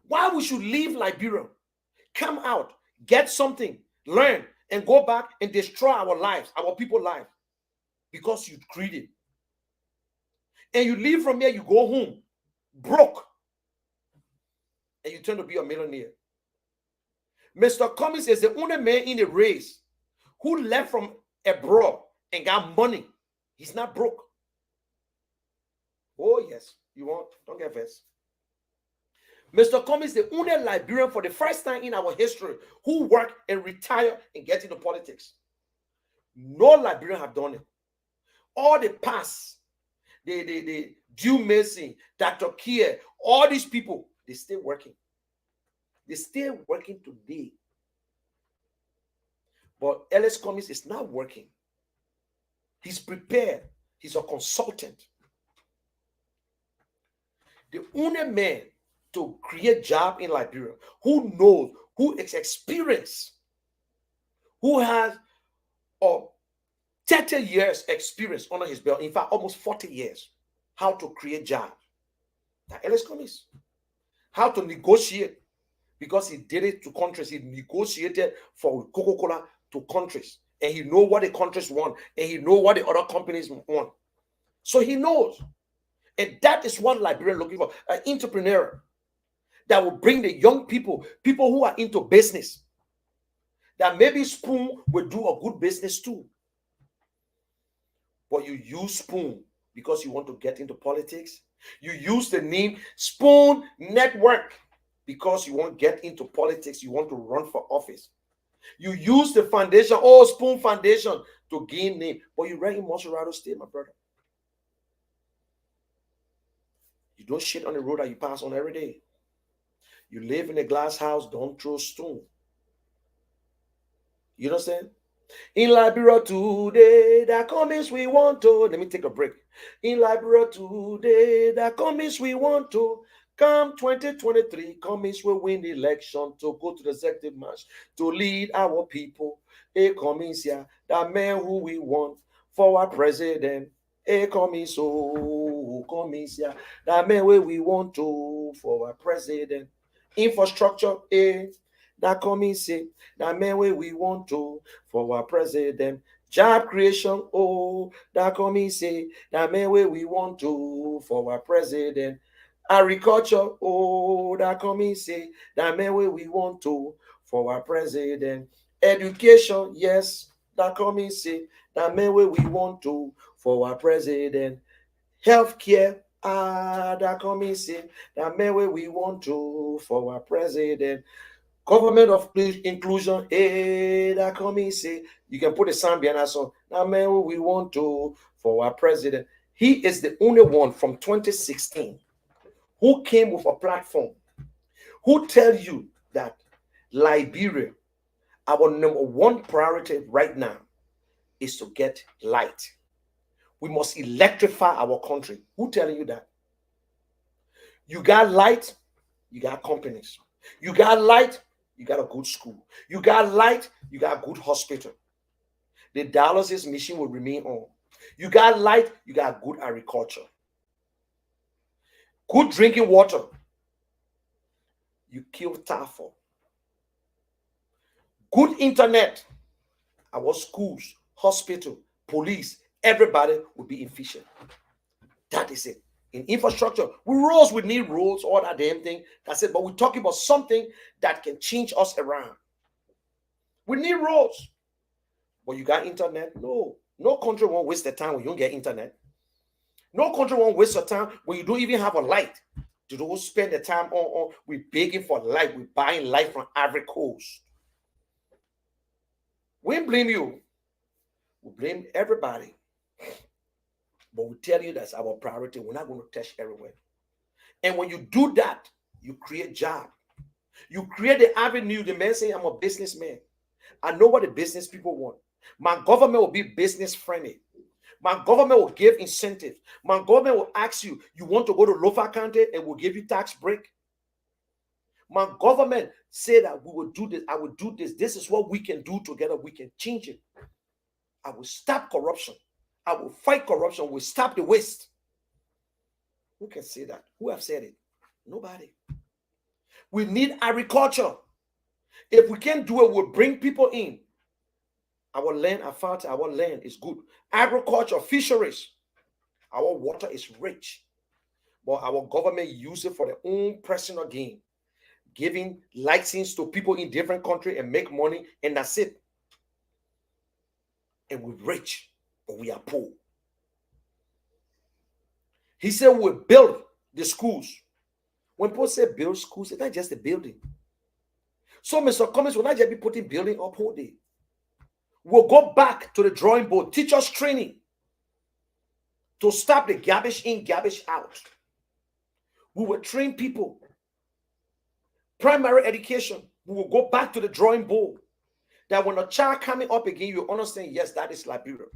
S2: Why we should leave Liberia, come out, get something, learn, and go back and destroy our lives, our people's lives, because you greedy. And you leave from here, you go home, broke, and you turn to be a millionaire. Mr. Cummings is the only man in the race who left from abroad and got money. He's not broke. Oh, yes, you want, don't get vexed. Mr. Cummings is the only Liberian for the first time in our history who worked and retired and get into politics. No Liberian have done it. All the past, the Drew Mason, Dr. Kier, all these people, they still working. They still working today. But Ellis Cummings is not working. He's prepared. He's a consultant. The only man to create job in Liberia who knows, who is experienced, who has 30 years experience under his belt, in fact, almost 40 years, how to create jobs. That Ellis Cummings. How to negotiate, because he did it to countries. He negotiated for Coca-Cola to countries, and he know what the countries want, and he know what the other companies want. So he knows. And that is what Liberia looking for, an entrepreneur that will bring the young people, people who are into business, that maybe Spoon will do a good business too. But you use Spoon because you want to get into politics. You use the name Spoon Network because you want to get into politics. You want to run for office. You use the foundation, oh, Spoon Foundation, to gain name. But you right in Montserrat State, my brother. You don't shit on the road that you pass on every day. You live in a glass house, don't throw stone. You understand? In Liberia today, that Cummings we want to. Let me take a break. In Liberia today, that Cummings we want to. Come 2023, Cummings will win the election to go to the executive march to lead our people. Hey, Cummings, yeah, that man who we want for our president. Hey, Cummings, oh, Cummings, yeah, that man where we want to for our president. Infrastructure, that Cummings, that man where we want to for our president. Job creation, oh, that Cummings, that man where we want to for our president. Agriculture, oh, that Cummings, that man where we want to for our president. Education, yes, that Cummings, that man where we want to for our president. Healthcare, that Cummings, that man where we want to for our president. Government of inclusion, that Cummings, you can put a sound behind us. That man where we want to for our president. He is the only one from 2016 who came with a platform, who tell you that Liberia, Our number one priority right now is to get light. We must electrify our country. Who telling you that? You got light, you got companies. You got light, you got a good school. You got light, you got a good hospital. The dialysis machine will remain on. You got light, you got good agriculture. Good drinking water. You kill typhoid. Good internet. Our schools, hospital, police, everybody will be efficient. That is it. In infrastructure, we need roads, all that damn thing. That's it. But we're talking about something that can change us around. We need roads. But you got internet? No. No country won't waste their time when you don't get internet. No country won't waste your time when you don't even have a light. You don't spend the time on we're begging for light. We're buying light from Ivory Coast. We don't blame you. We blame everybody. But we tell you that's our priority. We're not going to touch everywhere. And when you do that, you create job. You create the avenue. The man saying, I'm a businessman. I know what the business people want. My government will be business friendly. My government will give incentives. My government will ask you, you want to go to Lofa County and we'll give you tax break? My government say that we will do this. I will do this. This is what we can do together. We can change it. I will stop corruption. I will fight corruption. We'll stop the waste. Who can say that? Who have said it? Nobody. We need agriculture. If we can't do it, we'll bring people in. Our land, our land is good. Agriculture, fisheries. Our water is rich. But our government use it for their own personal gain. Giving license to people in different countries and make money, and that's it. And we're rich, but we are poor. He said we'll build the schools. When people say build schools, it's not just a building. So Mr. Cummings will not just be putting building up all day. We'll go back to the drawing board, teachers training to stop the garbage in, garbage out. We will train people. Primary education, we will go back to the drawing board. That when a child coming up again, you understand, yes, that is Liberia.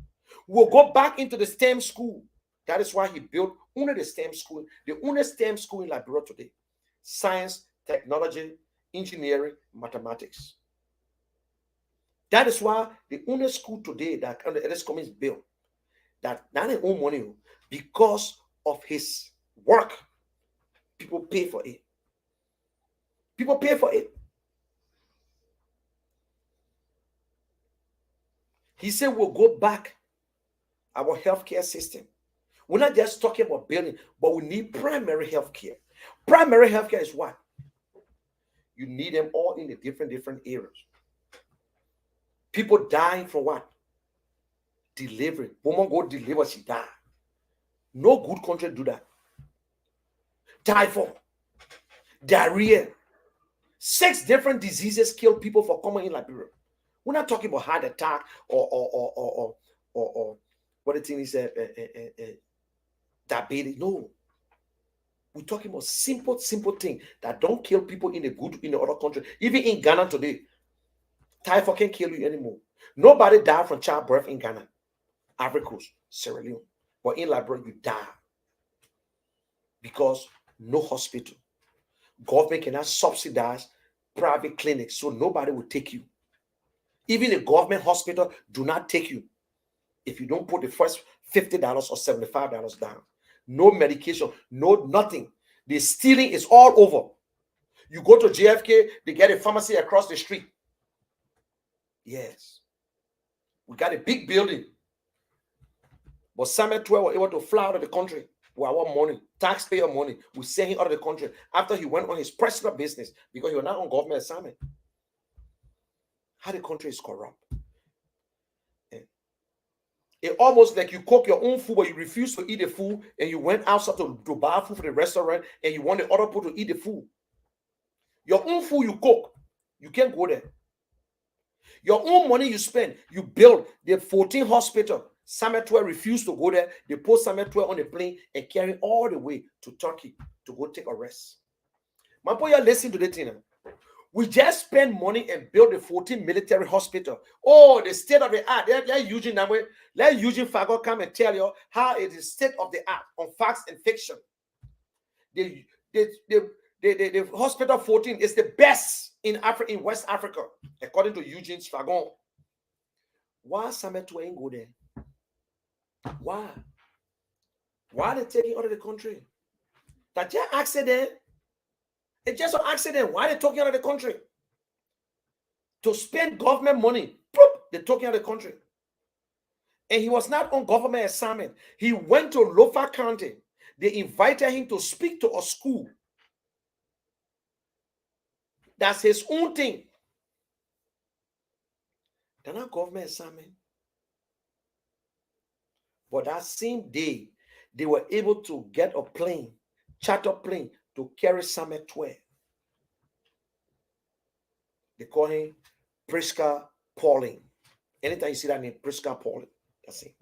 S2: We'll go back into the STEM school. That is why he built only the STEM school, the only STEM school in Liberia today. Science, technology, engineering, mathematics. That is why the only school today that this Cummings built, that not his own money, because of his work, people pay for it. People pay for it. He said we'll go back our healthcare system. We're not just talking about building, but we need primary healthcare. Primary healthcare is what? You need them all in the different areas. People dying from what? Delivery. Woman go deliver, she die. No good country do that. Typhoid, diarrhea. 6 different diseases kill people for common in Liberia. We're not talking about heart attack or what the thing is, diabetes. No. We're talking about simple thing that don't kill people in the other country. Even in Ghana today, typhoid can't kill you anymore. Nobody died from childbirth in Ghana, Ivory Coast, Sierra Leone. But in Liberia, you die because no hospital. Government cannot subsidize private clinics, so nobody will take you. Even the government hospital do not take you if you don't put the first $50 or $75 down. No medication, no nothing. The stealing is all over. You go to JFK, they get a pharmacy across the street. Yes. We got a big building. But Samuel 12 was able to fly out of the country with our money, taxpayer money. We sent him out of the country after he went on his personal business because he was not on government assignment. How the country is corrupt. It's almost like you cook your own food, but you refuse to eat the food, and you went outside to buy food for the restaurant, and you want the other people to eat the food. Your own food you cook, you can't go there. Your own money you spend, you build the 14 hospital. Samuel 12 refused to go there. They put Samuel 12 on the plane and carry all the way to Turkey to go take a rest. My boy, you listen to the thing. We just spend money and build a 14 military hospital. Oh, the state of the art. Let Eugene Fago come and tell you how it is state of the art on facts and fiction. The hospital 14 is the best in Africa, in West Africa, according to Eugene Fagon. Why Sametua ain't go there? Why? Why are they taking out of the country? That just accident. It's just an accident. Why are they talking out of the country? To spend government money. They're talking out of the country. And he was not on government assignment. He went to Lofa County. They invited him to speak to a school. That's his own thing. They're not government assignment. But that same day, they were able to get a plane, charter plane, to carry Samet 12. They call him Priska Pauling. Anytime you see that name, Priska Pauling, that's it.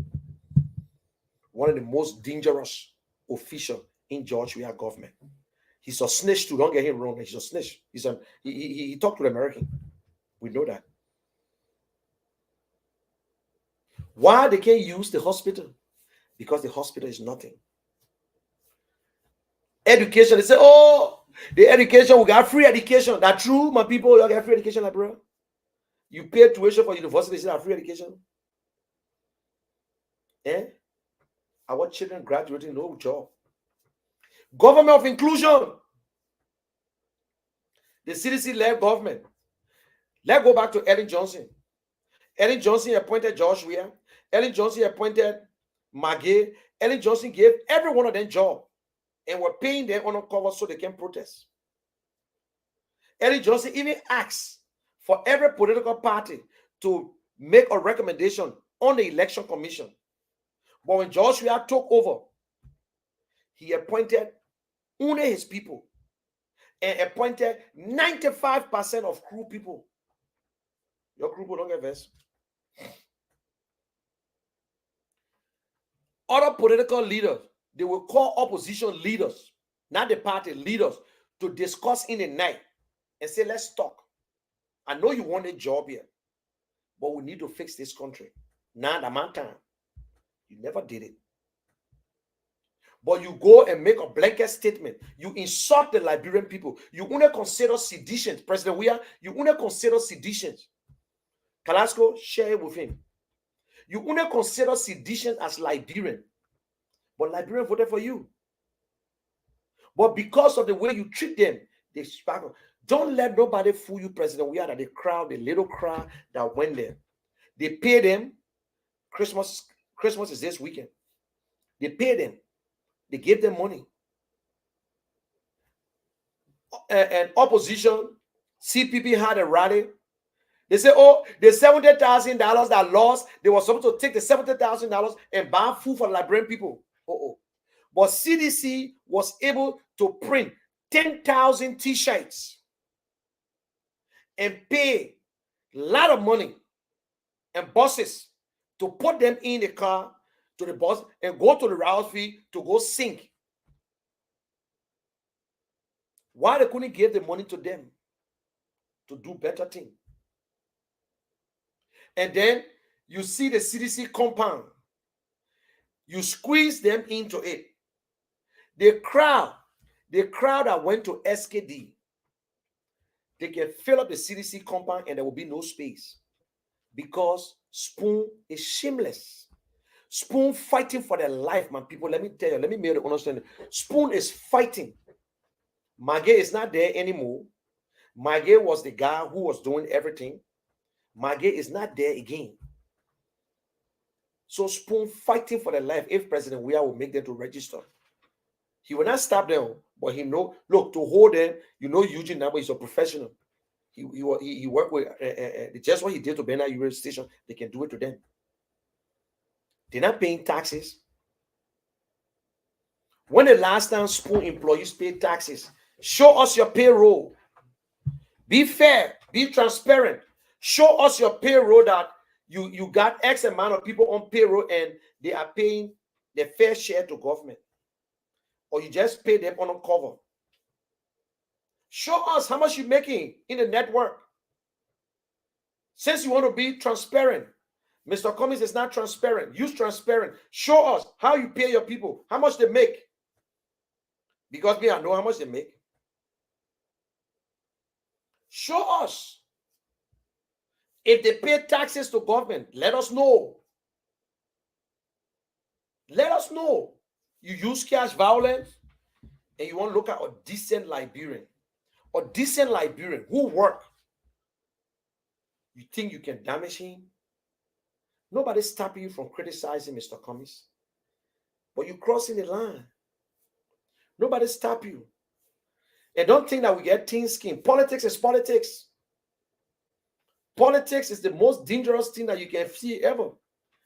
S2: One of the most dangerous officials in George Weah government. He's a snitch too. Don't get him wrong. He's a snitch. He talked to the American. We know that. Why they can't use the hospital? Because the hospital is nothing. Education, they say, oh, the education, we got free education. That's true, my people, you get free education, like, bro. You pay tuition for university, you have free education. Eh? Our children graduating, no job. Government of inclusion. The CDC-led government. Let's go back to Ellen Johnson. Ellen Johnson appointed George Weah. Ellen Johnson appointed Maggie. Ellen Johnson gave every one of them job and were paying them on cover so they can protest. Ellen Johnson even asked for every political party to make a recommendation on the election commission. But when George Weah took over, he appointed only his people and appointed 95% of crew people. Your crew people don't get vexed. Other political leaders, they will call opposition leaders, not the party leaders, to discuss in the night and say, let's talk. I know you want a job here, but we need to fix this country. Now, the man time. You never did it. But you go and make a blanket statement. You insult the Liberian people. You only consider sedition. President Weah, you only consider sedition. Kalasco, share it with him. You only consider sedition as Liberian. But Liberian voted for you. But because of the way you treat them, they sparkle. Don't let nobody fool you, President Weah, that the crowd, the little crowd that went there. They pay them. Christmas is this weekend. They pay them. They gave them money. And opposition, CPP had a rally. They say, oh, the $70,000 that lost, they were supposed to take the $70,000 and buy food for Liberian people. But CDC was able to print 10,000 T-shirts and pay a lot of money and buses to put them in the car to the bus and go to the Rouse field to go sing. Why they couldn't give the money to them to do better things? And then you see the CDC compound. You squeeze them into it. The crowd that went to SKD, they can fill up the CDC compound and there will be no space. Because Spoon is shameless. Spoon fighting for their life, man. People, let me tell you, let me make you understand. Spoon is fighting. Maggie is not there anymore. Maggie was the guy who was doing everything. Maggie is not there again. So Spoon fighting for their life. If President Weah will make them to register, he will not stop them, but he know, look, to hold them, you know, Eugene Nabo is a professional. He worked with just what he did to Bernard Uriel Station. They can do it to them. They're not paying taxes. When the last time Spoon employees paid taxes? Show us your payroll. Be fair. Be transparent. Show us your payroll that you got X amount of people on payroll and they are paying their fair share to government. Or you just pay them on a cover. Show us how much you're making in the network. Since you want to be transparent, Mr. Cummings is not transparent. Use transparent. Show us how you pay your people, how much they make. Because me, I know how much they make. Show us. If they pay taxes to government, let us know. Let us know. You use cash violence and you want to look at a decent Liberian. A decent Liberian who work. You think you can damage him? Nobody's stopping you from criticizing Mr. Cummings. But you're crossing the line. Nobody stop you. And don't think that we get thin skin. Politics is politics. Politics is the most dangerous thing that you can see ever.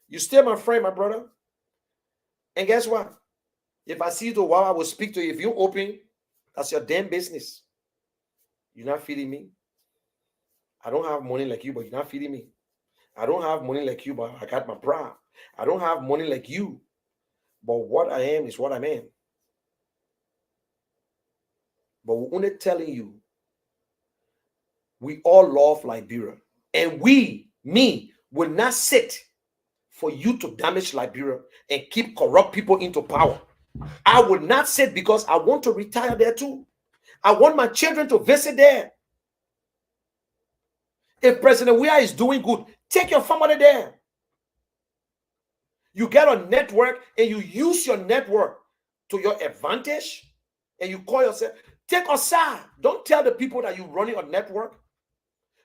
S2: You stay my friend, my brother. And guess what? If I see you tomorrow, I will speak to you. If you open, that's your damn business. You're not feeding me. I don't have money like you, but you're not feeding me. I don't have money like you, but I got my pride. I don't have money like you, but what I am is what I am. But we're only telling you, we all love Liberia. And me, will not sit for you to damage Liberia and keep corrupt people into power. I will not sit because I want to retire there too. I want my children to visit there. If President Weah is doing good, take your family there. You get a network and you use your network to your advantage and you call yourself, take a side. Don't tell the people that you're running a network.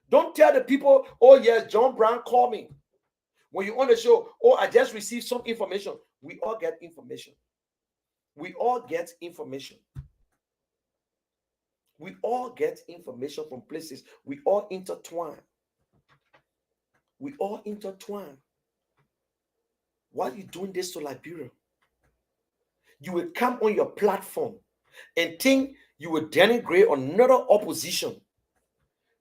S2: Don't tell the people, oh yes, John Brown called me. When you're on the show, oh, I just received some information. We all get information. We all get information. We all get information from places. We all intertwine. We all intertwine. Why are you doing this to Liberia? You will come on your platform and think you will denigrate another opposition.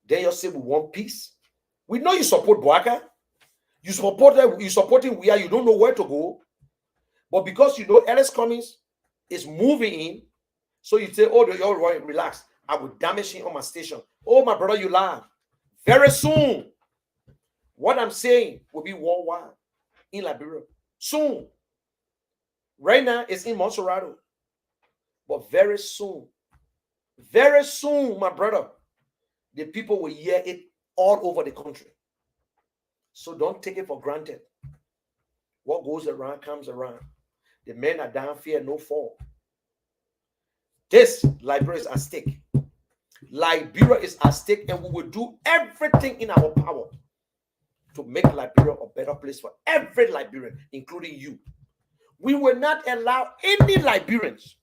S2: Then you say we want peace. We know you support Bouaka. You supporting Weah. You don't know where to go. But because you know Ellis Cummings is moving in, so you say, oh, you're right, relax. I will damage him on my station. Oh, my brother, you lie. Very soon, what I'm saying will be worldwide in Liberia. Soon. Right now, it's in Monserrato. But very soon, my brother, the people will hear it all over the country. So don't take it for granted. What goes around comes around. The men are down, fear no fall. This Liberia is at stake. Liberia is at stake, and we will do everything in our power to make Liberia a better place for every Liberian, including you. We will not allow any Liberians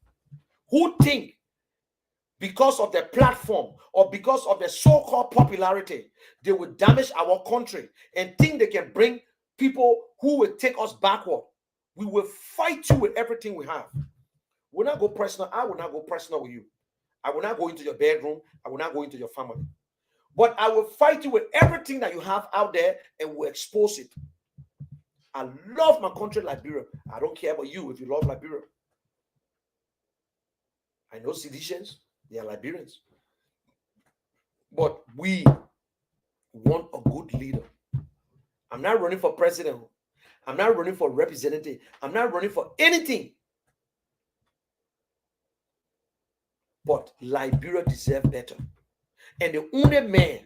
S2: who think because of their platform or because of their so-called popularity, they will damage our country and think they can bring people who will take us backward. We will fight you with everything we have. We'll not go personal. I will not go personal with you. I will not go into your bedroom. I will not go into your family. But I will fight you with everything that you have out there and will expose it. I love my country, Liberia. I don't care about you if you love Liberia. I know Seditians, they are Liberians. But we want a good leader. I'm not running for president. I'm not running for representative. I'm not running for anything. But Liberia deserves better. And the only man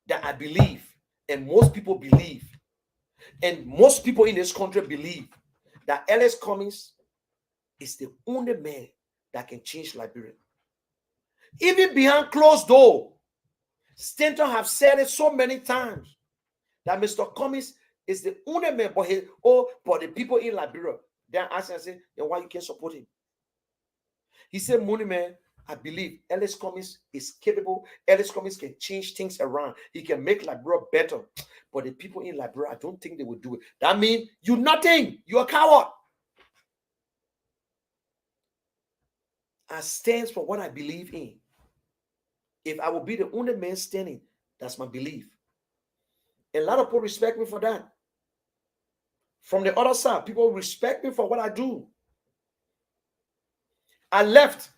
S2: that I believe, and most people believe, and most people in this country believe, that Ellis Cummings is the only man that can change Liberia. Even behind closed door, Stanton have said it so many times that Mr. Cummings is the only man, but the people in Liberia, they're asking and saying, then why you can't support him? He said, Money man, I believe Ellis Cummings is capable. Ellis Cummings can change things around. He can make Liberia better. But the people in Liberia, I don't think they will do it. That means you're nothing. You're a coward. I stand for what I believe in. If I will be the only man standing, that's my belief. And a lot of people respect me for that. From the other side, people respect me for what I do. I left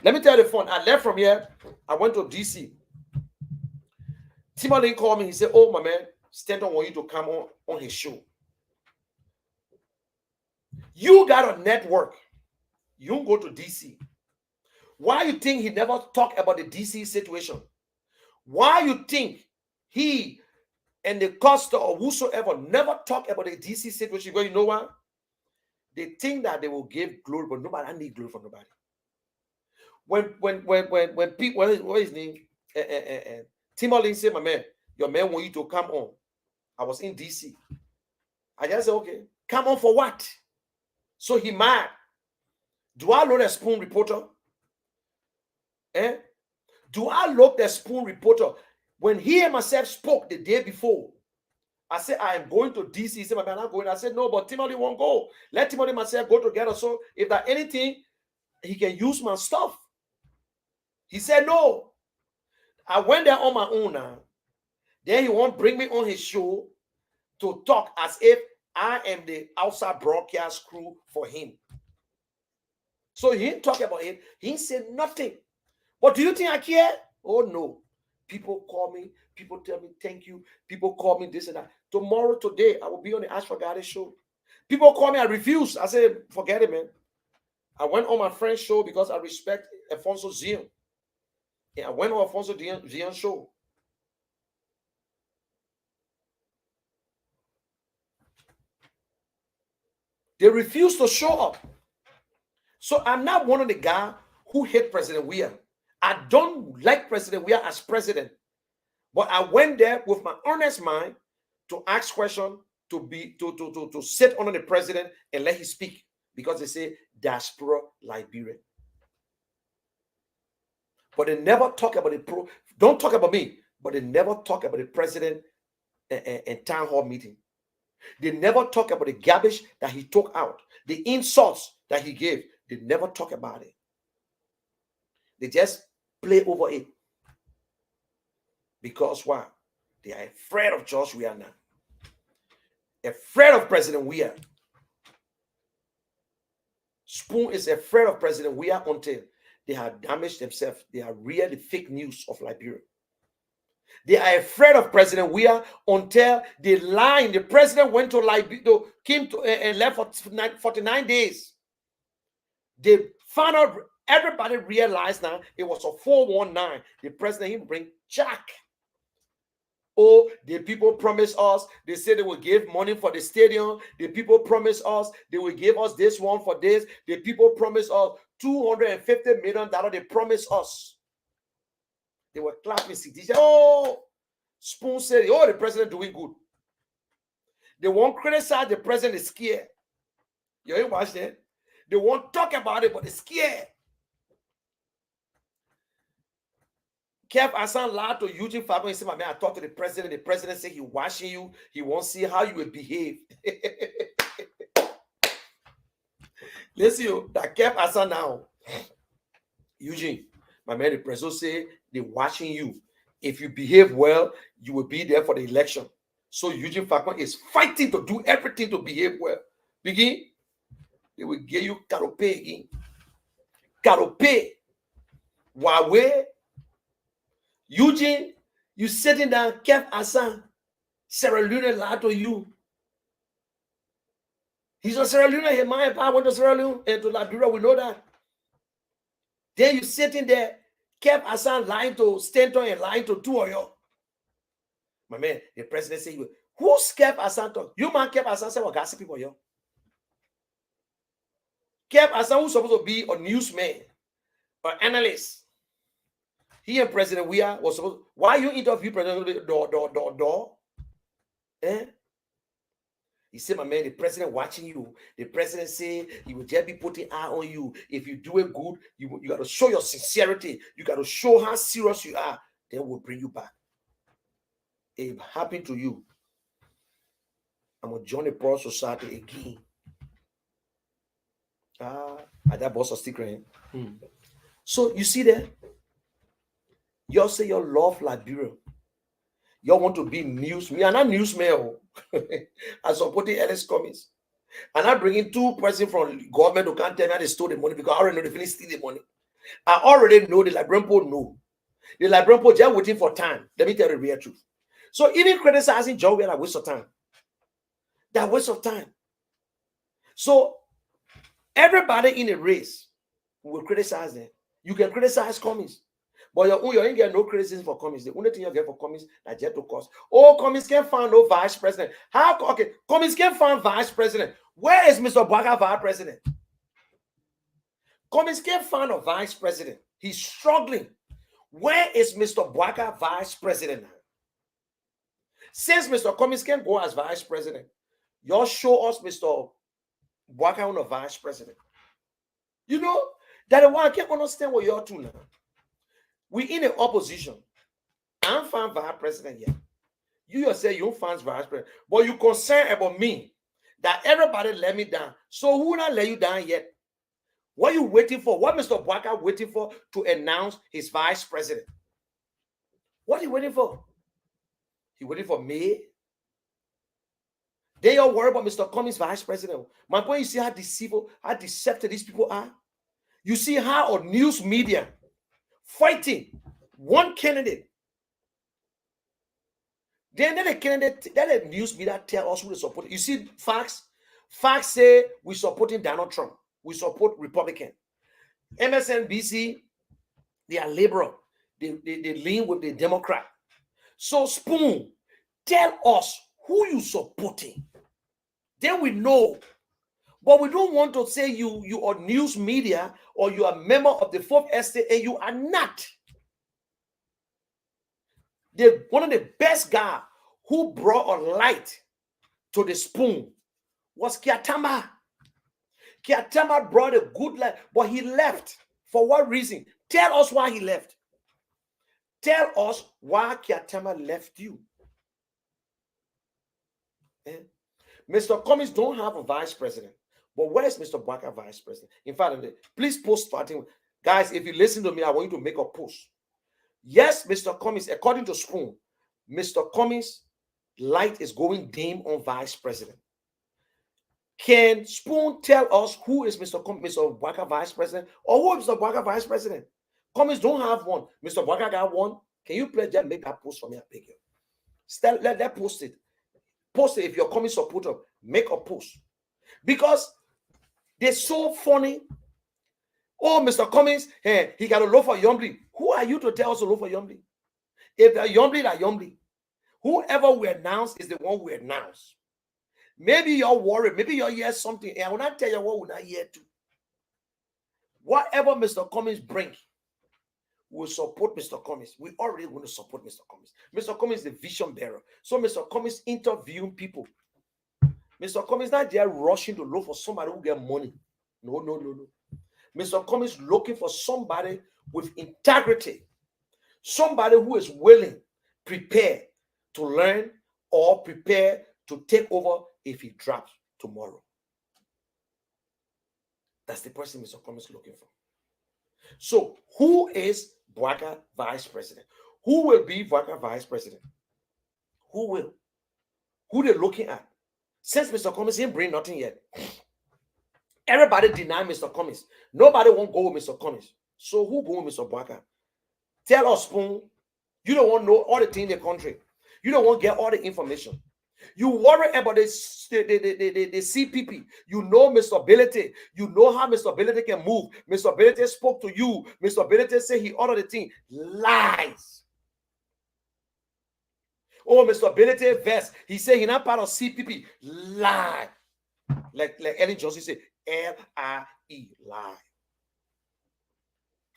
S2: Let me tell you the fun. I left from here. I went to DC. Timothy called me. He said, "Oh, my man, Stanton want you to come on his show. You got a network. You don't go to DC. Why you think he never talked about the DC situation? Why you think he and the Costa or whosoever never talk about the DC situation? Because you know what? They think that they will give glory, but nobody. I need glory from nobody. When people, what is his name? Timothy said, "My man, your man want you to come on." I was in DC. I just said, "Okay, come on for what?" So he mad. Do I look the Spoon reporter? Do I look the Spoon reporter? When he and myself spoke the day before, I said, "I am going to DC." He said, "My man, I'm going." I said, "No, but Timothy won't go. Let Timothy and myself go together. So if there's anything, he can use my stuff." He said, "No." I went there on my own now. Then he won't bring me on his show to talk as if I am the outside broadcast crew for him. So he didn't talk about it. He didn't say nothing. But do you think I care? Oh, no. People call me. People tell me thank you. People call me this and that. Tomorrow, today, I will be on the Ask for God show. People call me. I refuse. I say, forget it, man. I went on my friend's show because I respect Alfonso Zion. Yeah, I went on Alfonso Zion's show. They refuse to show up. So I'm not one of the guys who hate President Weah. I don't like President Weah as president. But I went there with my honest mind to ask questions, to sit under the president and let him speak. Because they say diaspora Liberia. But they never talk about the don't talk about me, but they never talk about the president and town hall meeting. They never talk about the garbage that he took out, the insults that he gave. They never talk about it. They just play over it. Because why? They are afraid of George Weah now. Afraid of President Weah. Spoon is afraid of President Weah until they have damaged themselves. They are really fake news of Liberia. They are afraid of President Weah until they lie. The president went to Liberia, came to and left for 49 days. They found out, everybody realized now it was a 419. The president didn't bring Jack. Oh, the people promised us. They said they will give money for the stadium. The people promised us they will give us this one for this. The people promised us $250 million. They promised us. They were clapping. They said, "Oh," Spoon said, "Oh, the president doing good." They won't criticize the president. Is scared. You ain't watch that? They won't talk about it, but they're scared. Kev Hassan lied to Eugene Falcon. He said, "My man, I talked to the president. The president said he's watching you. He won't see how you will behave." Listen, that Kev Hassan now. Eugene, my man, the president said they're watching you. If you behave well, you will be there for the election. So Eugene Falcon is fighting to do everything to behave well. Begin. They will give you Karope again. Karope. Huawei. Eugene, you sitting down, Kev Hassan, Sierra Leone lied to you. He's on Sierra Leone. He might have went to Sierra Leone and to Liberia. We know that. Then you sitting there, Kev Hassan lying to Stanton and lying to two of you. My man, the president said, "Who's Kev Hassan talk? You man, Kev Hassan said, well, gossip people, yo. Kev Hassan, who's supposed to be a newsman or analyst. He and President Weah was supposed. Why you interview President door? He said, "My man, the president watching you. The president said he will just be putting eye on you. If you do it good, you got to show your sincerity. You got to show how serious you are. Then we'll bring you back." It happened to you. I'm a Johnny Paul Society again. That boss of sticker. So you see there. Y'all say you love Liberia. Y'all want to be news. Me, I'm not newsman. I supported Ellis Cummings. I'm not bringing two persons from government who can't tell me how they stole the money because I already know they finished stealing the money. I already know the Liberian people know. The Liberian people just waiting for time. Let me tell you the real truth. So even criticizing John, we're a waste of time. That waste of time. So everybody in a race will criticize them. You can criticize Cummings, but you ain't get no criticism for Cummings. The only thing you get for Cummings is jet to cost. Oh, Cummings can't find no vice president. How? Okay, Cummings can't find vice president. Where is Mr. Bwaka vice president? Cummings can't find a vice president. He's struggling. Where is Mr. Bwaka vice president now? Since Mr. Cummings can't go as vice president, y'all show us Mr. Bwaka on a vice president. You know, that is why I can't understand what you're doing now. We in an opposition. I'm fine vice president yet. You yourself, you don't find vice president. But you concerned about me. That everybody let me down. So who not let you down yet? What are you waiting for? What Mr. Bwaka waiting for to announce his vice president? What are you waiting for? He waiting for me? They all worry about Mr. Cummings vice president. My point, you see how deceitful, how deceptive these people are? You see how on news media fighting one candidate. Then the candidate, then the news media tell us who they support. You see facts? Facts say we supporting Donald Trump. We support Republican. MSNBC, they are liberal. They lean with the Democrat. So Spoon, tell us who you supporting. Then we know. But we don't want to say you are news media or you are a member of the Fourth Estate and you are not. One of the best guys who brought a light to the Spoon was Kyatama. Kyatama brought a good light, but he left. For what reason? Tell us why he left. Tell us why Kyatama left you. Mr. Cummings don't have a vice president. But where is Mr. Bwaka vice president? In fact, please post starting. Guys, if you listen to me, I want you to make a post. Yes, Mr. Cummings, according to Spoon, Mr. Cummings' light is going dim on vice president. Can Spoon tell us who is Mr. Bwaka vice president or who is Mr. Bwaka vice president? Cummings don't have one. Mr. Bwaka got one. Can you please just make that post for me? I beg you. Let that post it. Post it if you're Cummings supporter. Make a post. Because they're so funny. Oh, Mr. Cummings, hey, he got a low for Yombly. Who are you to tell us to low for Yombly? If they're Yombly, they're Yombly. Whoever we announce is the one we announce. Maybe you're worried. Maybe you're hear something. And I will not tell you what we're not here to. Whatever Mr. Cummings bring, we'll support Mr. Cummings. We already want to support Mr. Cummings. Mr. Cummings is the vision bearer. So Mr. Cummings interviewing people. Mr. Cummings not there rushing to look for somebody who get money. No. Mr. Cummings looking for somebody with integrity. Somebody who is willing, prepared to learn or prepare to take over if he drops tomorrow. That's the person Mr. Cummings is looking for. So who is Bwaka vice president? Who will be Bwaka vice president? Who will? Who they're looking at? Since Mr. Cummings didn't bring nothing yet. Everybody deny Mr. Cummings. Nobody won't go with Mr. Cummings. So who go with Mr. Bwaka? Tell us, Spoon. You don't want to know all the things in the country. You don't want to get all the information. You worry about the CPP. You know Mr. Ability. You know how Mr. Ability can move. Mr. Ability spoke to you. Mr. Ability said he ordered the thing. Lies. Oh, Mr. Ability vest. He said he's not part of CPP. Lie. Like Ellen Johnson said, L-I-E, lie.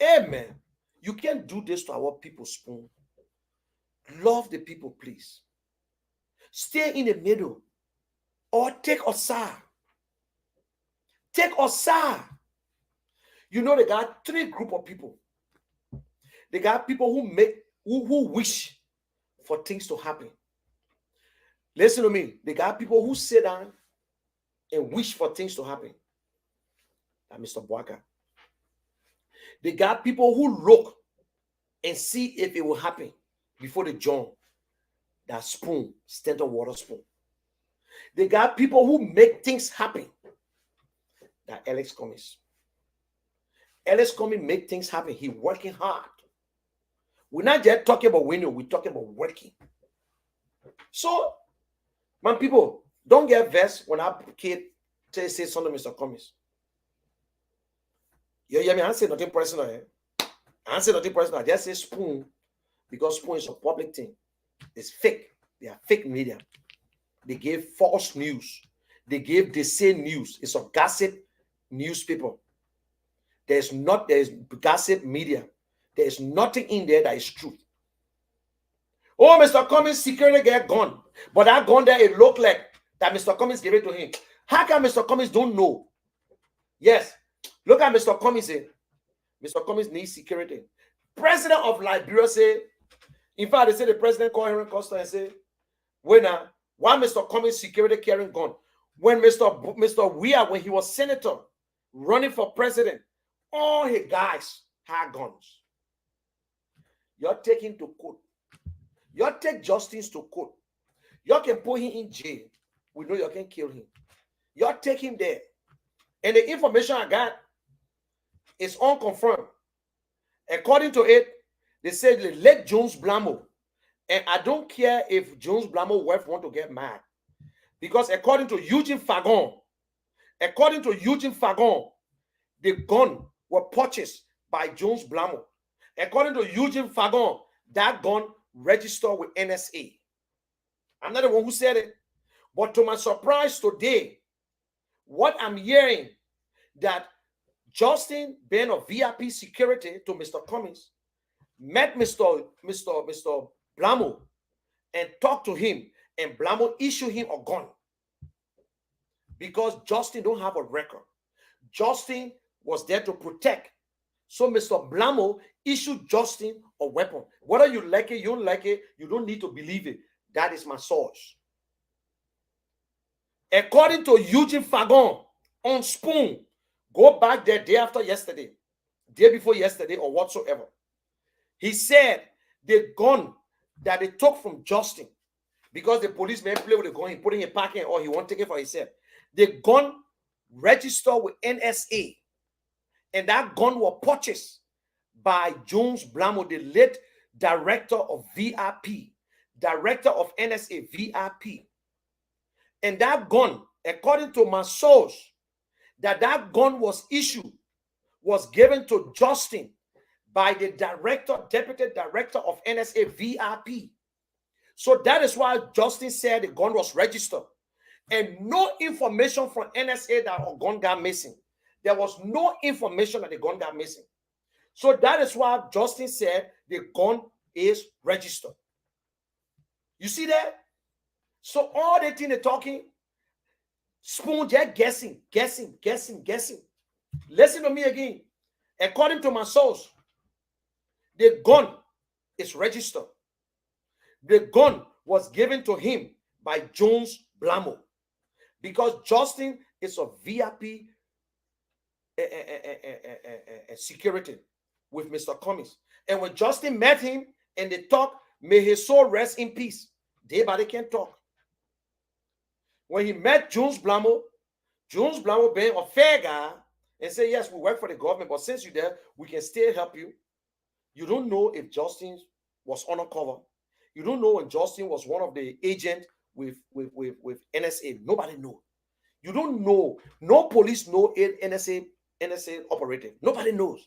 S2: Amen. You can't do this to our people, Spoon. Love the people, please. Stay in the middle. Or take a side. Take a side. You know, they got three groups of people. They got people who wish for things to happen. Listen to me. They got people who sit down and wish for things to happen. Like Mr. Bwaka. They got people who look and see if it will happen before they jump. That Spoon, Standard Water Spoon. They got people who make things happen. That Alex Cummings. Ellis Cummings make things happen. He working hard. We're not just talking about winning, we're talking about working. So, man, people, don't get vexed when our kid say something to Mr. Cummings. You hear me? I say nothing personal. I say nothing personal. I just say Spoon, because Spoon is a public thing. It's fake. They are fake media. They gave false news. They gave the same news. It's a gossip newspaper. There's gossip media. There's nothing in there that is true. Oh, Mr. Cummings secretly get gun. But that gun there, it looked like that Mr. Cummings gave it to him. How come Mr. Cummings don't know? Yes. Look at Mr. Cummings say. Mr. Cummings needs security. President of Liberia say, in fact, they say the president called Henry Costa and say, why Mr. Cummings security carrying gun? When Mr. Weah, when he was senator, running for president, all his guys had guns. You're taking to court. You take Justice to court. You can put him in jail. We know you can kill him. You take him there. And the information I got is unconfirmed. According to it, they said they let Jones Blamo. And I don't care if Jones Blamo's wife want to get mad. Because according to Eugene Fagon, the gun were purchased by Jones Blamo. According to Eugene Fagon, that gun registered with NSA. I'm not the one who said it. But to my surprise today, what I'm hearing, that Justin Ben of VIP security to Mr. Cummings met Mr. Blamo and talked to him, and Blamo issued him a gun because Justin don't have a record. Justin was there to protect. So Mr. Blamo issued Justin a weapon. Whether you like it, you don't like it, you don't need to believe it. That is my source. According to Eugene Fagon on Spoon, go back there day after yesterday, day before yesterday, or whatsoever. He said the gun that they took from Justin, because the policeman play with the gun, he put it in a pocket, or he won't take it for himself. The gun registered with NSA, and that gun was purchased by Jones Blamo, the late director of VIP, director of NSA VIP. And that gun, according to my source, that gun was issued, was given to Justin by the deputy director of NSA VIP. So that is why Justin said the gun was registered. And no information from NSA that a gun got missing. There was no information that the gun got missing. So that is why Justin said the gun is registered. You see that? So all the thing they're talking, Spoon just guessing. Listen to me again. According to my source, the gun is registered. The gun was given to him by Jones Blamo, because Justin is a VIP security with Mr. Cummings. And when Justin met him and they talked, may his soul rest in peace. They can't talk. When he met Jones Blamo being a fair guy and said, yes, we work for the government, but since you're there, we can still help you. You don't know if Justin was undercover. You don't know when Justin was one of the agents with NSA. Nobody knows. You don't know. No police know NSA operative. Nobody knows.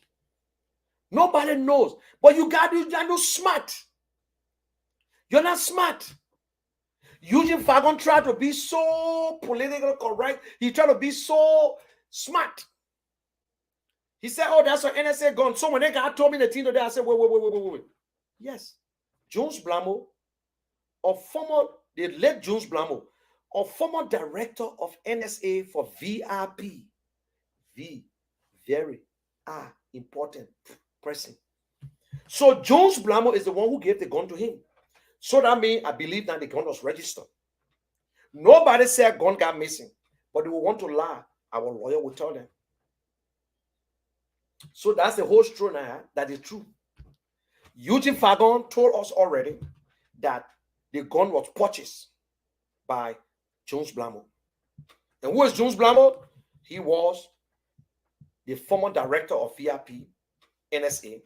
S2: Nobody knows. But you're not smart. You're not smart. Eugene Fagon tried to be so politically correct. He tried to be so smart. He said, oh, that's an NSA gun. So when that guy told me the thing today, I said, wait. Yes. Jones Blamo, the late Jones Blamo, a former director of NSA for VIP. Very important person. So Jones Blamo is the one who gave the gun to him. So that means I believe that the gun was registered. Nobody said gun got missing, but they will want to lie. Our lawyer will tell them. So that's the whole story now. That is true. Eugene Fagon told us already that the gun was purchased by Jones Blamo. And who is Jones Blamo? He was the former director of VIP, NSA,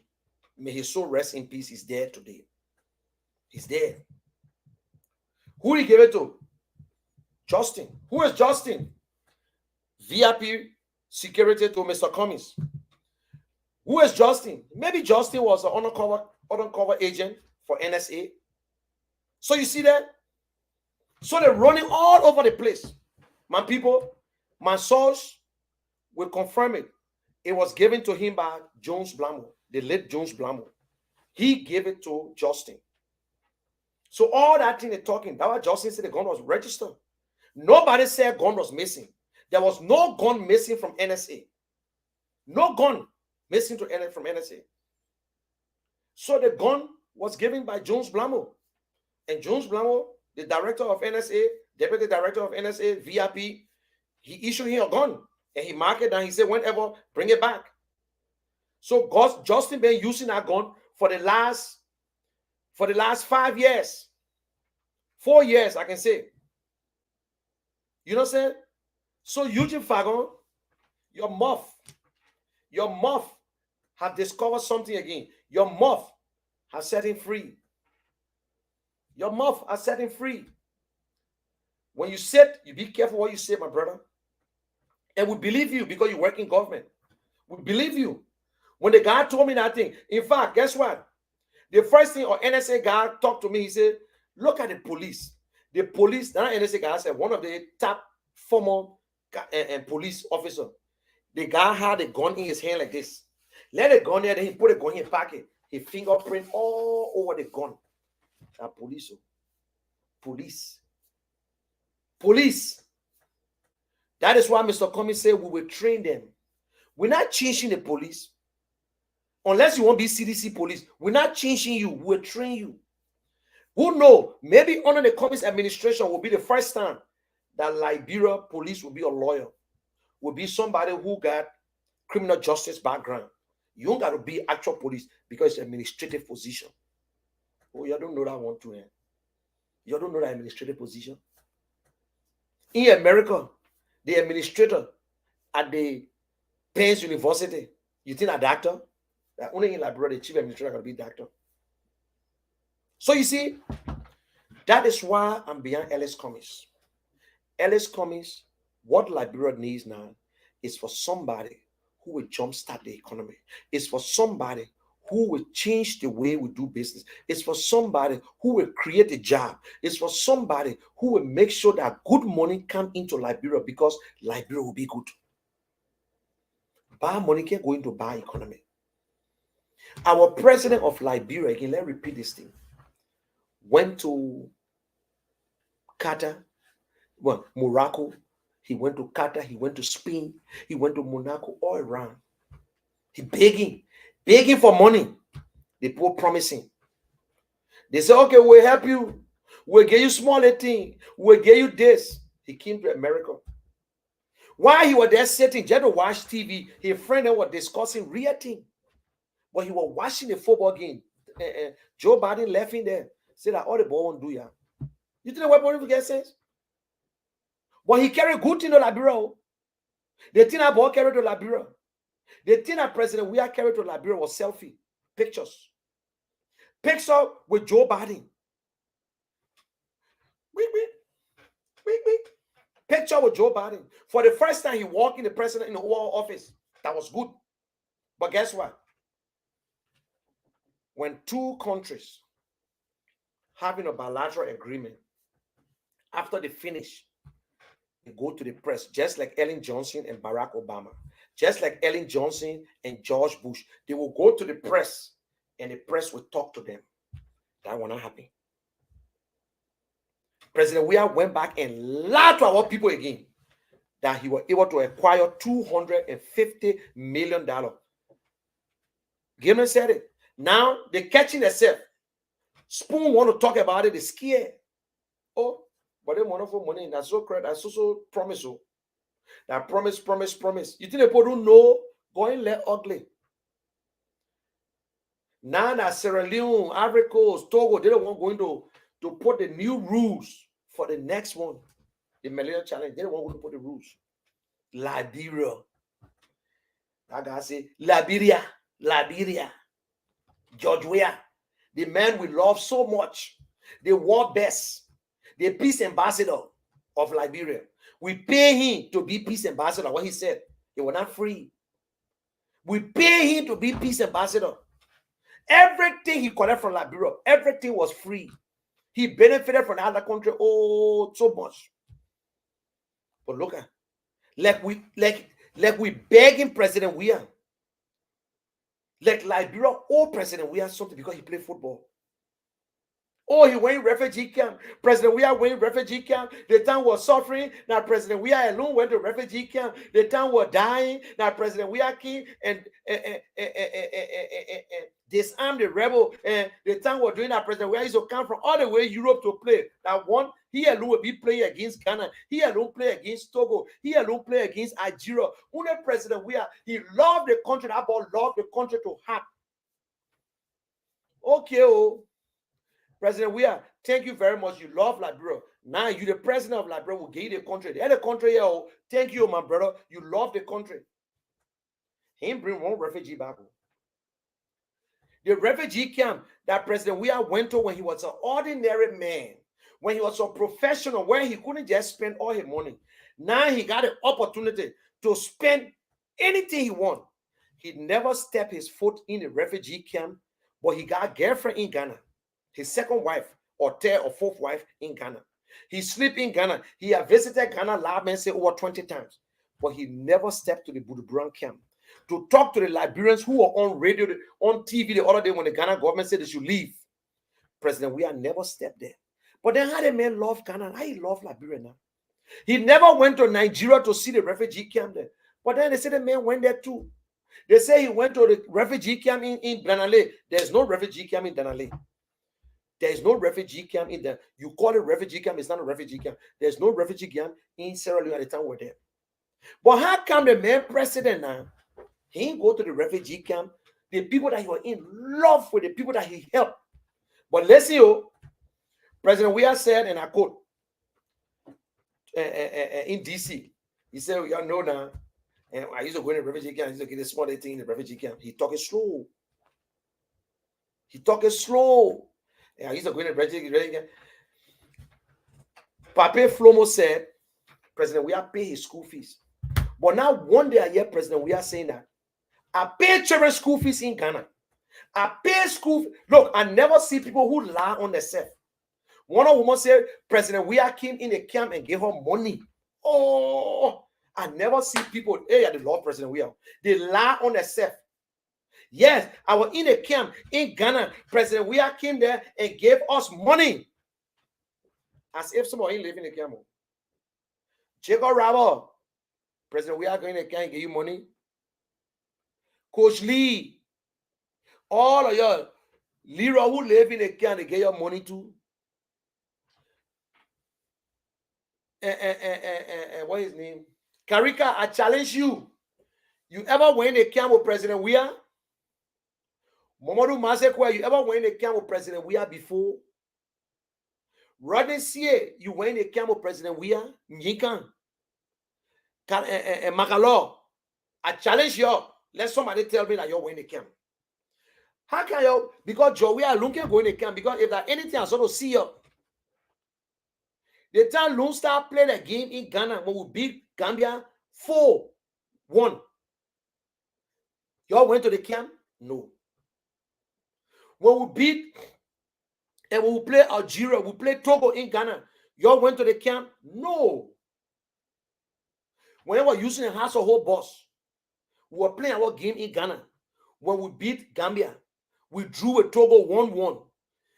S2: may his soul rest in peace, is there today. He's there. Who he gave it to? Justin. Who is Justin? VIP security to Mr. Cummings. Who is Justin? Maybe Justin was an undercover agent for NSA. So you see that? So they're running all over the place. My people, my source will confirm it. It was given to him by Jones Blamo, the late Jones Blamo. He gave it to Justin. So all that thing they're talking, that was Justin said the gun was registered. Nobody said gun was missing. There was no gun missing from NSA. No gun missing from NSA. So the gun was given by Jones Blamo. And Jones Blamo, the director of NSA, deputy director of NSA, VIP, he issued him a gun. And he marked it and he said, whenever, bring it back. So Justin been using that gun for the last 5 years. 4 years, I can say. You know what I'm saying? So Eugene Fagon, your muff have discovered something again. Your muff has set him free. Your muff has set him free. When you sit, you be careful what you say, my brother. And we believe you because you work in government. We believe you. When the guy told me that thing, in fact, guess what? The first thing our NSA guy talked to me, he said, look at the police. The police, that NSA guy said, one of the top former police officer, the guy had a gun in his hand like this. Let the gun there, then he put a gun in his pocket. He fingerprint all over the gun. That police. Police. That is why Mr. Cummings said we will train them. We're not changing the police. Unless you want to be CDC police, we're not changing you. We'll train you. Who knows? Maybe under the Cummings administration will be the first time that Liberia police will be a lawyer, will be somebody who got criminal justice background. You don't got to be actual police because it's an administrative position. Oh, you don't know that one too, eh? You don't know that administrative position. In America, the administrator at the Penn University, you think a doctor? That only in Liberia, the chief administrator can be doctor. So you see, that is why I'm behind Ellis Cummings. Ellis Cummings, what Liberia needs now is for somebody who will jumpstart the economy. It's for somebody who will change the way we do business. It's for somebody who will create a job. It's for somebody who will make sure that good money comes into Liberia because Liberia will be good. Bad money can't go into bad economy. Our president of Liberia, again, let's repeat this thing, went to Qatar, well, Morocco. He went to Qatar. He went to Spain. He went to Monaco, all around. He begging for money. The people promising. They say, okay, we'll help you. We'll get you smaller thing. We'll get you this. He came to America. While he was there sitting, just to watch TV, his friend were discussing real thing. But he was watching the football game. Joe Biden left in there. Said that all the boy won't do ya. You think the weapon will get sense? But he carried good thing to Liberia. The thing that boy carried to Liberia. The thing that President we are carried to Liberia was selfie. Pictures. Picture with Joe Biden. Picture with Joe Biden. For the first time he walked in the president in the Oval Office. That was good. But guess what? When two countries having a bilateral agreement, after they finish, they go to the press, just like Ellen Johnson and Barack Obama, just like Ellen Johnson and George Bush. They will go to the press and the press will talk to them. That will not happen. President Weah went back and lied to our people again that he was able to acquire $250 million. Gilman said it. Now they're catching themselves. Spoon want to talk about it, they're scared. Oh, but they want for money. That's so correct. That's so promise. Oh. That promise. You think the people don't know going let ugly? Now that Sierra Leone, Ivory Coast, Togo, they don't want going to put the new rules for the next one. The Malaria Challenge, they don't want to put the rules. Liberia. That guy say, Liberia, George Weah, the man we love so much, the world best, the peace ambassador of Liberia. We pay him to be peace ambassador. What he said, he was not free. We pay him to be peace ambassador. Everything he collected from Liberia, everything was free. He benefited from the other country, oh, so much. But look at, like we begging President Weah. Like Liberia, oh, President Weah something because he played football. Oh, he went in refugee camp. President Weah went in refugee camp. The town was suffering. Now President Weah alone went to refugee camp. The town was dying. Now President Weah came and disarmed the rebel. And the town was doing that. President Weah used to come from all the way Europe to play. Now one, he alone will be playing against Ghana. He alone play against Togo. He alone play against Algeria. Only President Weah, he loved the country. That boy loved the country to heart. Okay, oh. President Weah, thank you very much. You love Liberia. Now you, the president of Liberia, will give you the country. The other country here, oh, thank you, my brother. You love the country. He didn't bring one refugee back. The refugee camp that President Weah went to when he was an ordinary man, when he was a professional, where he couldn't just spend all his money. Now he got an opportunity to spend anything he wants. He never stepped his foot in the refugee camp, but he got a girlfriend in Ghana. His second wife or third or fourth wife in Ghana. He sleep in Ghana. He had visited Ghana, say over 20 times. But he never stepped to the Buduburan camp to talk to the Liberians who were on radio, on TV the other day when the Ghana government said they should leave. President Weah never stepped there. But then how the man love Ghana? How he love Liberia now? He never went to Nigeria to see the refugee camp there. But then they said the man went there too. They say he went to the refugee camp in Danale. There's no refugee camp in Danale. There is no refugee camp in there. You call it refugee camp, it's not a refugee camp. There's no refugee camp in Sierra Leone at the time we're there. But how come the man president now, he didn't go to the refugee camp? The people that he was in love with, the people that he helped. But let's see, President Weah said, and I quote, in DC, he said, y'all know now, and I used to go in the refugee camp, I used to get a small thing in the refugee camp. He talking slow. He talking slow. Yeah, he's going to register. Pape Flomo said, President Weah pay his school fees. But now one day I hear President Weah saying that I pay children's school fees in Ghana. I pay school. Look, I never see people who lie on themselves. One woman said President Weah came in the camp and gave her money. Oh, I never see people. Hey, I love President Weah. They lie on themselves. Yes, I was in a camp in Ghana. President Weah came there and gave us money. As if somebody living in the camp. Jacob Rabba, President Weah going to the camp and give you money. Coach Lee, all of y'all, Leroy who live in the camp, they get your money too. What is his name? Karika, I challenge you. You ever went in the camp with President Weah? Mamadou Masekwa, you ever went in the camp with President Weah before? Rodney Sie, you went in the camp with President Weah? Nyikan. Makalo, I challenge you. Let somebody tell me that you went in the camp. How can you? Because Joe Weah alone can go in the camp. Because if there's anything I sort of see you, the time Lone Star played a game in Ghana when we beat Gambia 4-1. Y'all went to the camp? No. When we beat and when we play Algeria, we play Togo in Ghana, y'all went to the camp? No. When we were using the house of whole boss, we were playing our game in Ghana. When we beat Gambia, we drew with Togo 1-1.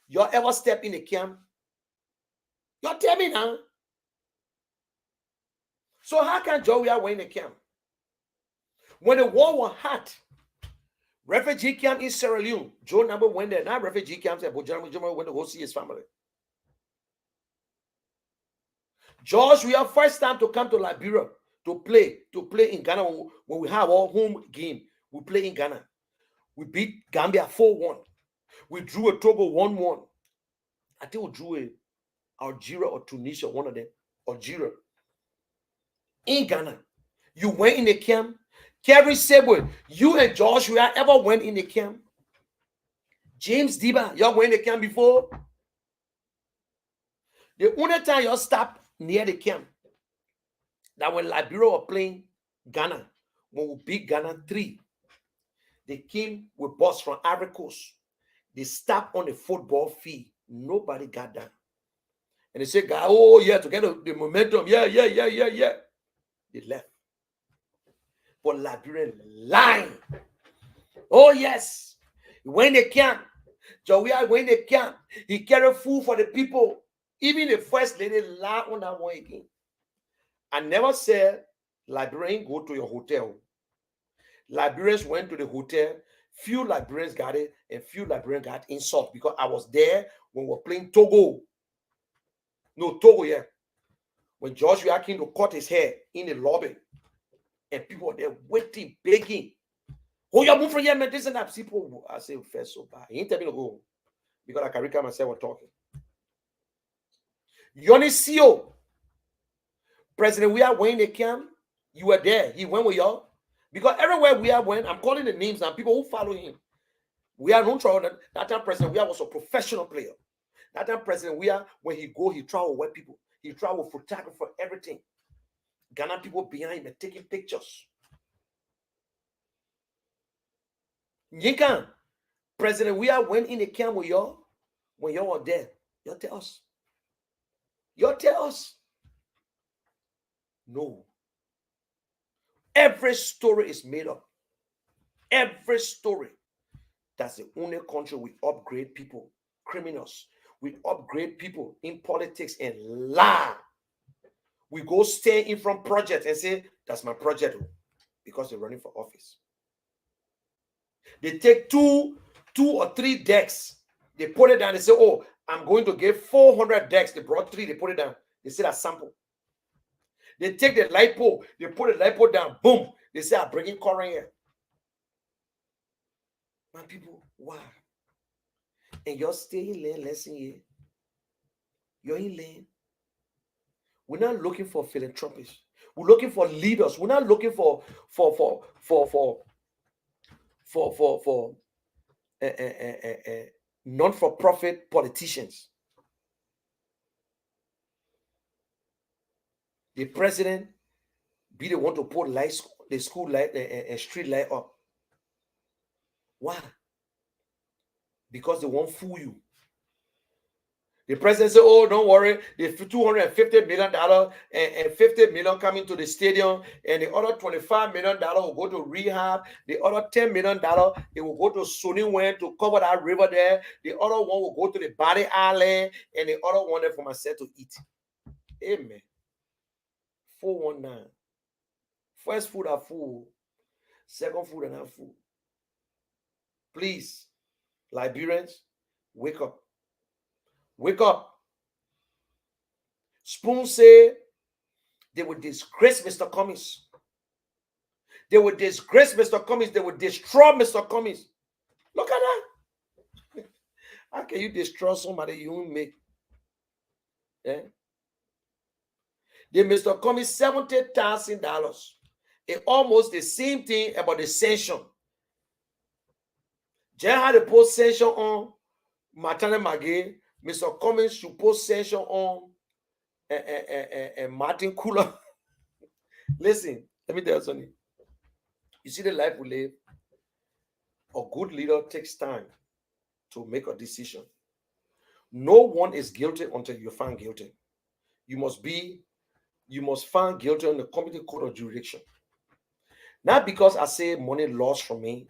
S2: Y'all ever step in the camp? Y'all tell me now. So how can Joe Weah win the camp? When the war was hot, refugee camp in Sierra Leone, Joe Number went there. Now refugee camps there, but Joe went to go see his family. George Weah first time to come to Liberia to play in Ghana when we have our home game. We play in Ghana. We beat Gambia 4-1. We drew a Togo 1-1. I think we drew a Algeria or Tunisia, one of them. Algeria. In Ghana. You went in the camp. Kerry Sabwell, you and Joshua ever went in the camp? James Diba, y'all went in the camp before? The only time y'all stopped near the camp, that when Liberia were playing Ghana, when we beat Ghana 3, they came with bus from Ivory Coast. They stopped on the football field. Nobody got down. And they said, oh, yeah, to get the momentum. Yeah. They left. But Liberian lying. Oh, yes. When they camp, Jawia, when they camp, he carried food for the people. Even the first lady lied on that one again. I never said Liberians go to your hotel. Liberians went to the hotel. Few Liberians got it, and few Liberians got insult because I was there when we were playing Togo. No, Togo, yeah. When Joshua came to cut his hair in the lobby, and people were there waiting, begging. Oh, you're moving from here, man. This and that. People, I say, first so bad. He ain't tell me to go because I can recall myself when talking. Yonisio, President, we are when they came. You were there. He went with y'all. Because everywhere we are went, I'm calling the names and people who follow him. We are no trouble. That time President we was a professional player. That time President we are, when he go, he travel with people. He travel with photographer, everything. Ghana people behind him and taking pictures. Yinkan, President we are went in the camp with y'all. When y'all were there, y'all tell us. Y'all tell us. No. Every story is made up. Every story. That's the only country we upgrade people, criminals. We upgrade people in politics and lie. We go stay in front projects and say, that's my project, because they're running for office. They take two or three decks. They put it down. They say, oh, I'm going to give 400 decks. They brought 3. They put it down. They say that's sample. They take the light pole. They put the light pole down. Boom. They say, I'm bringing current here. My people, why? And you're still in lane lesson here. You're in lane. We're not looking for philanthropists. We're looking for leaders. We're not looking for non-for-profit politicians. The president be the one to put lights, the school light and street light up. Why? Because they won't fool you. The president said, oh, don't worry, the $250 million and $50 million coming to the stadium, and the other $25 million will go to rehab. The other $10 million, it will go to Sony Wen to cover that river there. The other one will go to the Body Island, and the other one there for myself to eat. Amen. 419. First food are full. Second food are not full. Please, Liberians, wake up. Wake up. Spoon say they would disgrace Mr. Cummings. They would disgrace Mr. Cummings. They would destroy Mr. Cummings. Look at that. How can you destroy somebody you won't make? Eh? They Mr. Cummings $70,000. It's almost the same thing about the sanction. Jay had a post sanction on Martin Magay. Mr. Cummings should post sanction on Martin Kula. Listen, let me tell you something. You see the life we live? A good leader takes time to make a decision. No one is guilty until you're found guilty. You must find guilty on the competent court of jurisdiction. Not because I say money lost from me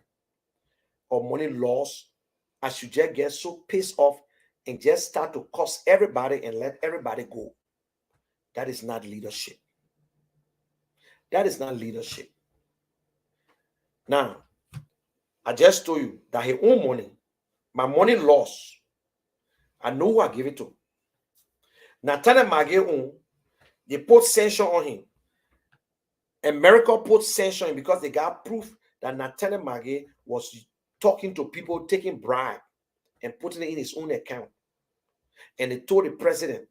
S2: or money lost, I should just get so pissed off and just start to curse everybody and let everybody go. That is not leadership. That is not leadership. Now, I just told you that he own money. My money lost. I know who I give it to. Nathaniel Magay own. They put sanction on him. America put sanction on him because they got proof that Nathaniel Magay was talking to people, taking bribe and putting it in his own account. And they told the president,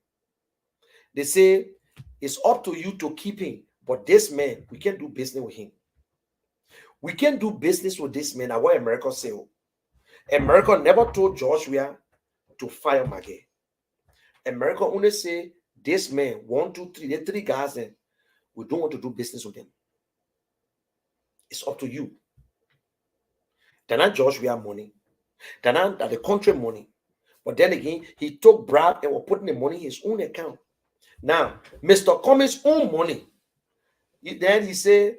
S2: they say, it's up to you to keep him. But this man, we can't do business with him. We can't do business with this man. What America say? America never told George Weah to fire Maggie. America only say this man, 1, 2, 3, there are 3 guys there. We don't want to do business with them. It's up to you. They're not George Weah money. They're not the country money. But then again, he took bribe and was putting the money in his own account. Now, Mr. Cummings' own money. Then he said,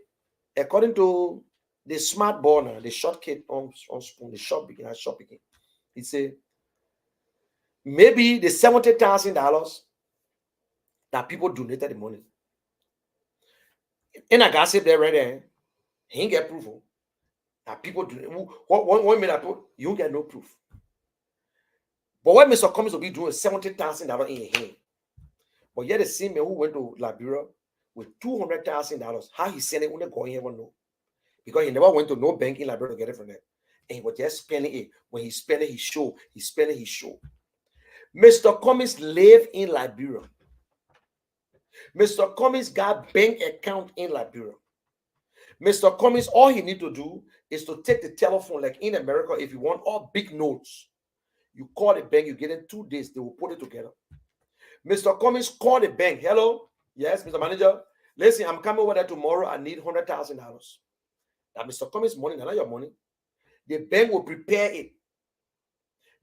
S2: according to the smart born, the short kid on spoon, the short begin, he said, maybe the $70,000 that people donated the money. And I got said there right there, he ain't get proof. That people do 1 minute, you don't get no proof. But what Mr. Cummings will be doing is $70,000 in your hand. But yet the same man who went to Liberia with $200,000, how he sent it when they go in, never know. Because he never went to no bank in Liberia to get it from them. And he was just spending it. When he spent it, he showed. He spent it, he showed. Mr. Cummings lived in Liberia. Mr. Cummings got bank account in Liberia. Mr. Cummings, all he need to do is to take the telephone, like in America, if you want all big notes, you call the bank, you get in 2 days, they will put it together. Mr. Cummings called the bank. Hello? Yes, Mr. Manager. Listen, I'm coming over there tomorrow. I need $100,000. Now, Mr. Cummings' money, not your money. The bank will prepare it.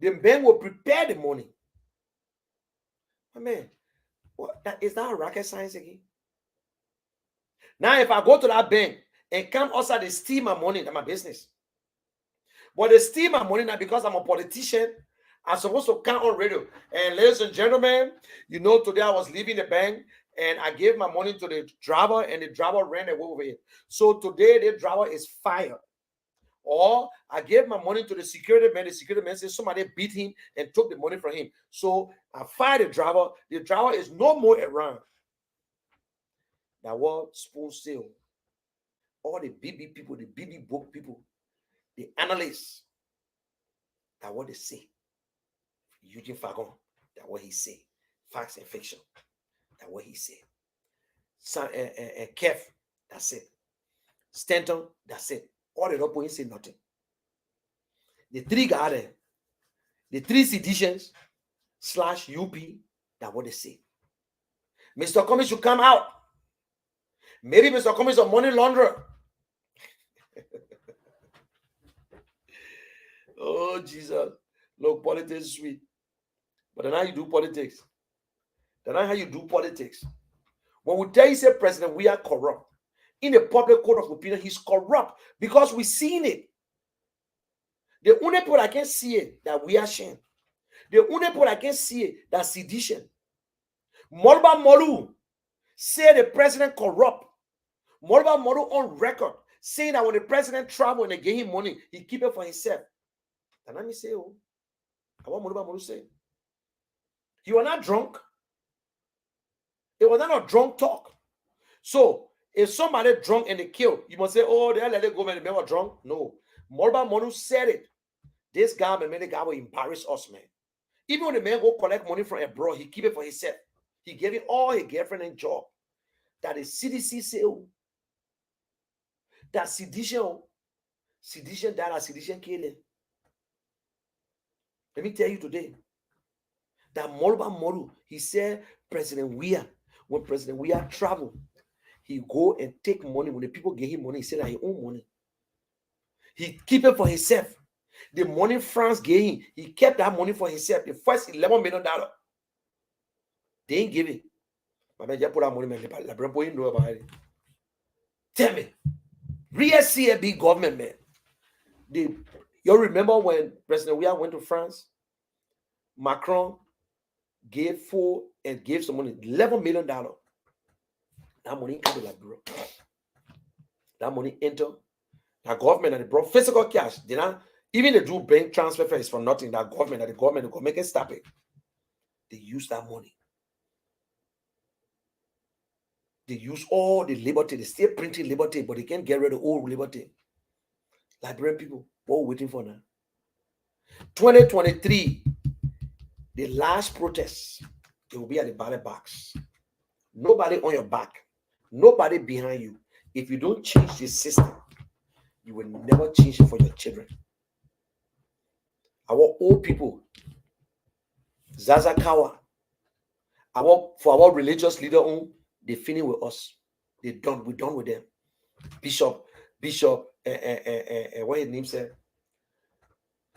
S2: The bank will prepare the money. I mean, is that a rocket science again? Now, if I go to that bank and come outside, they steal my money, that's my business. But they steal my money now because I'm a politician. I'm supposed to come on radio. And ladies and gentlemen, you know, today I was leaving the bank and I gave my money to the driver and the driver ran away with it. So today the driver is fired. Or I gave my money to the security man. The security man said somebody beat him and took the money from him. So I fired the driver. The driver is no more around. That was spoon sale. All the BB people, the BB book people, the analysts, that's what they say. Eugene Fagon, that's what he say. Facts and fiction, that's what he say. Kev, that's it. Stanton, that's it. All the other say nothing. The 3 guys there, the 3 seditions / UP, that's what they say. Mr. Cummings should come out. Maybe Mr. Cummings is a money launderer. Oh, Jesus. Look, politics is sweet. But then how you do politics? That's how you do politics. When we tell you, say, President, we are corrupt. In the public court of opinion, he's corrupt because we've seen it. The only people that can see it, that we are shame. The only people that can see it, that's sedition. Molba Molu say the president corrupt. Molba Molu on record saying that when the president travel and they give him money, he keep it for himself. And let me say, oh, I want Molba Molu say. You are not drunk. It was not a drunk talk. So, if somebody drunk and they kill, you must say, oh, they let it go when they were drunk. No. Molba Molu said it. This guy, man, the guy will embarrass us, man. Even when the man go collect money from abroad, he keep it for himself. He gave it all his girlfriend and job. That is CDC say, oh. That sedition, oh. Sedition, that is sedition killing. Let me tell you today. That Molba Molu, he said, President Weah, when President Weah travel, he go and take money. When the people give him money, he said that he own money. He keep it for himself. The money France gave him, he kept that money for himself. The first $11 million. They ain't give it. But man, just put that money, man. You know about it. Tell me. Real CAB government, man. You remember when President Weah went to France? Macron gave some money, $11 million. That money came to Liberia. That money entered. That government and they brought physical cash. They not even they do bank transfer fees for nothing. That government and the government go make it stop it. They use that money. They use all the liberty. They still printing liberty, but they can't get rid of all liberty. Liberian people, what are we waiting for now? 2023, the last protest, it will be at the ballot box. Nobody on your back. Nobody behind you. If you don't change the system, you will never change it for your children. Our old people, Zazakawa, for our religious leader, they finish with us. We're done with them. Bishop, what his name said?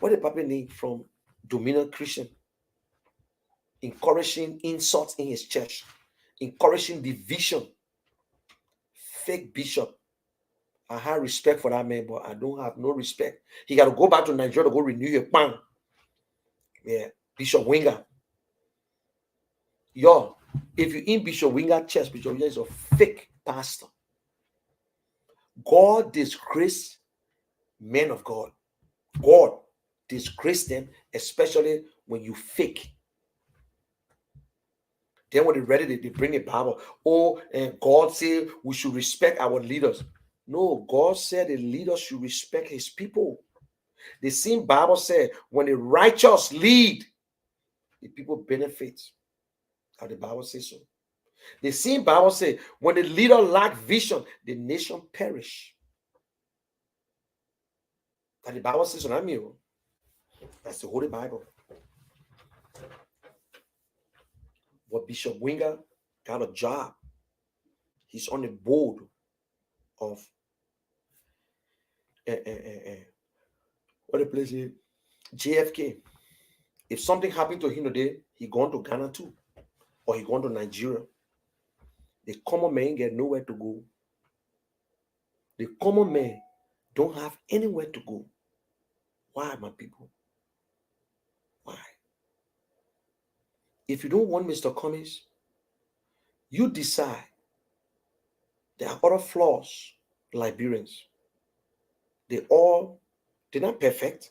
S2: What the Papa name from Dominion Christian? Encouraging insults in his church, encouraging division. Fake bishop. I have respect for that man, but I don't have no respect. He got to go back to Nigeria to go renew your pan. Yeah, Bishop Winger. Yo, if you in Bishop Winger church, Bishop Winger is a fake pastor. God disgrace men of God. God disgrace them, especially when you fake. Then when they're ready, they bring a Bible. Oh, and God said we should respect our leaders. No, God said the leaders should respect his people. The same Bible said when the righteous lead, the people benefit. How the Bible says so. The same Bible said when the leader lack vision, the nation perish. That the Bible says so. Not me. That's the Holy Bible. But Bishop Winger got a job. He's on the board of what the place is? JFK. If something happened to him today, he gone to Ghana too, or he gone to Nigeria. The common man get nowhere to go. The common man don't have anywhere to go. Why, my people? Why? If you don't want Mr. Cummings, you decide. There are other flaws, Liberians. They're not perfect,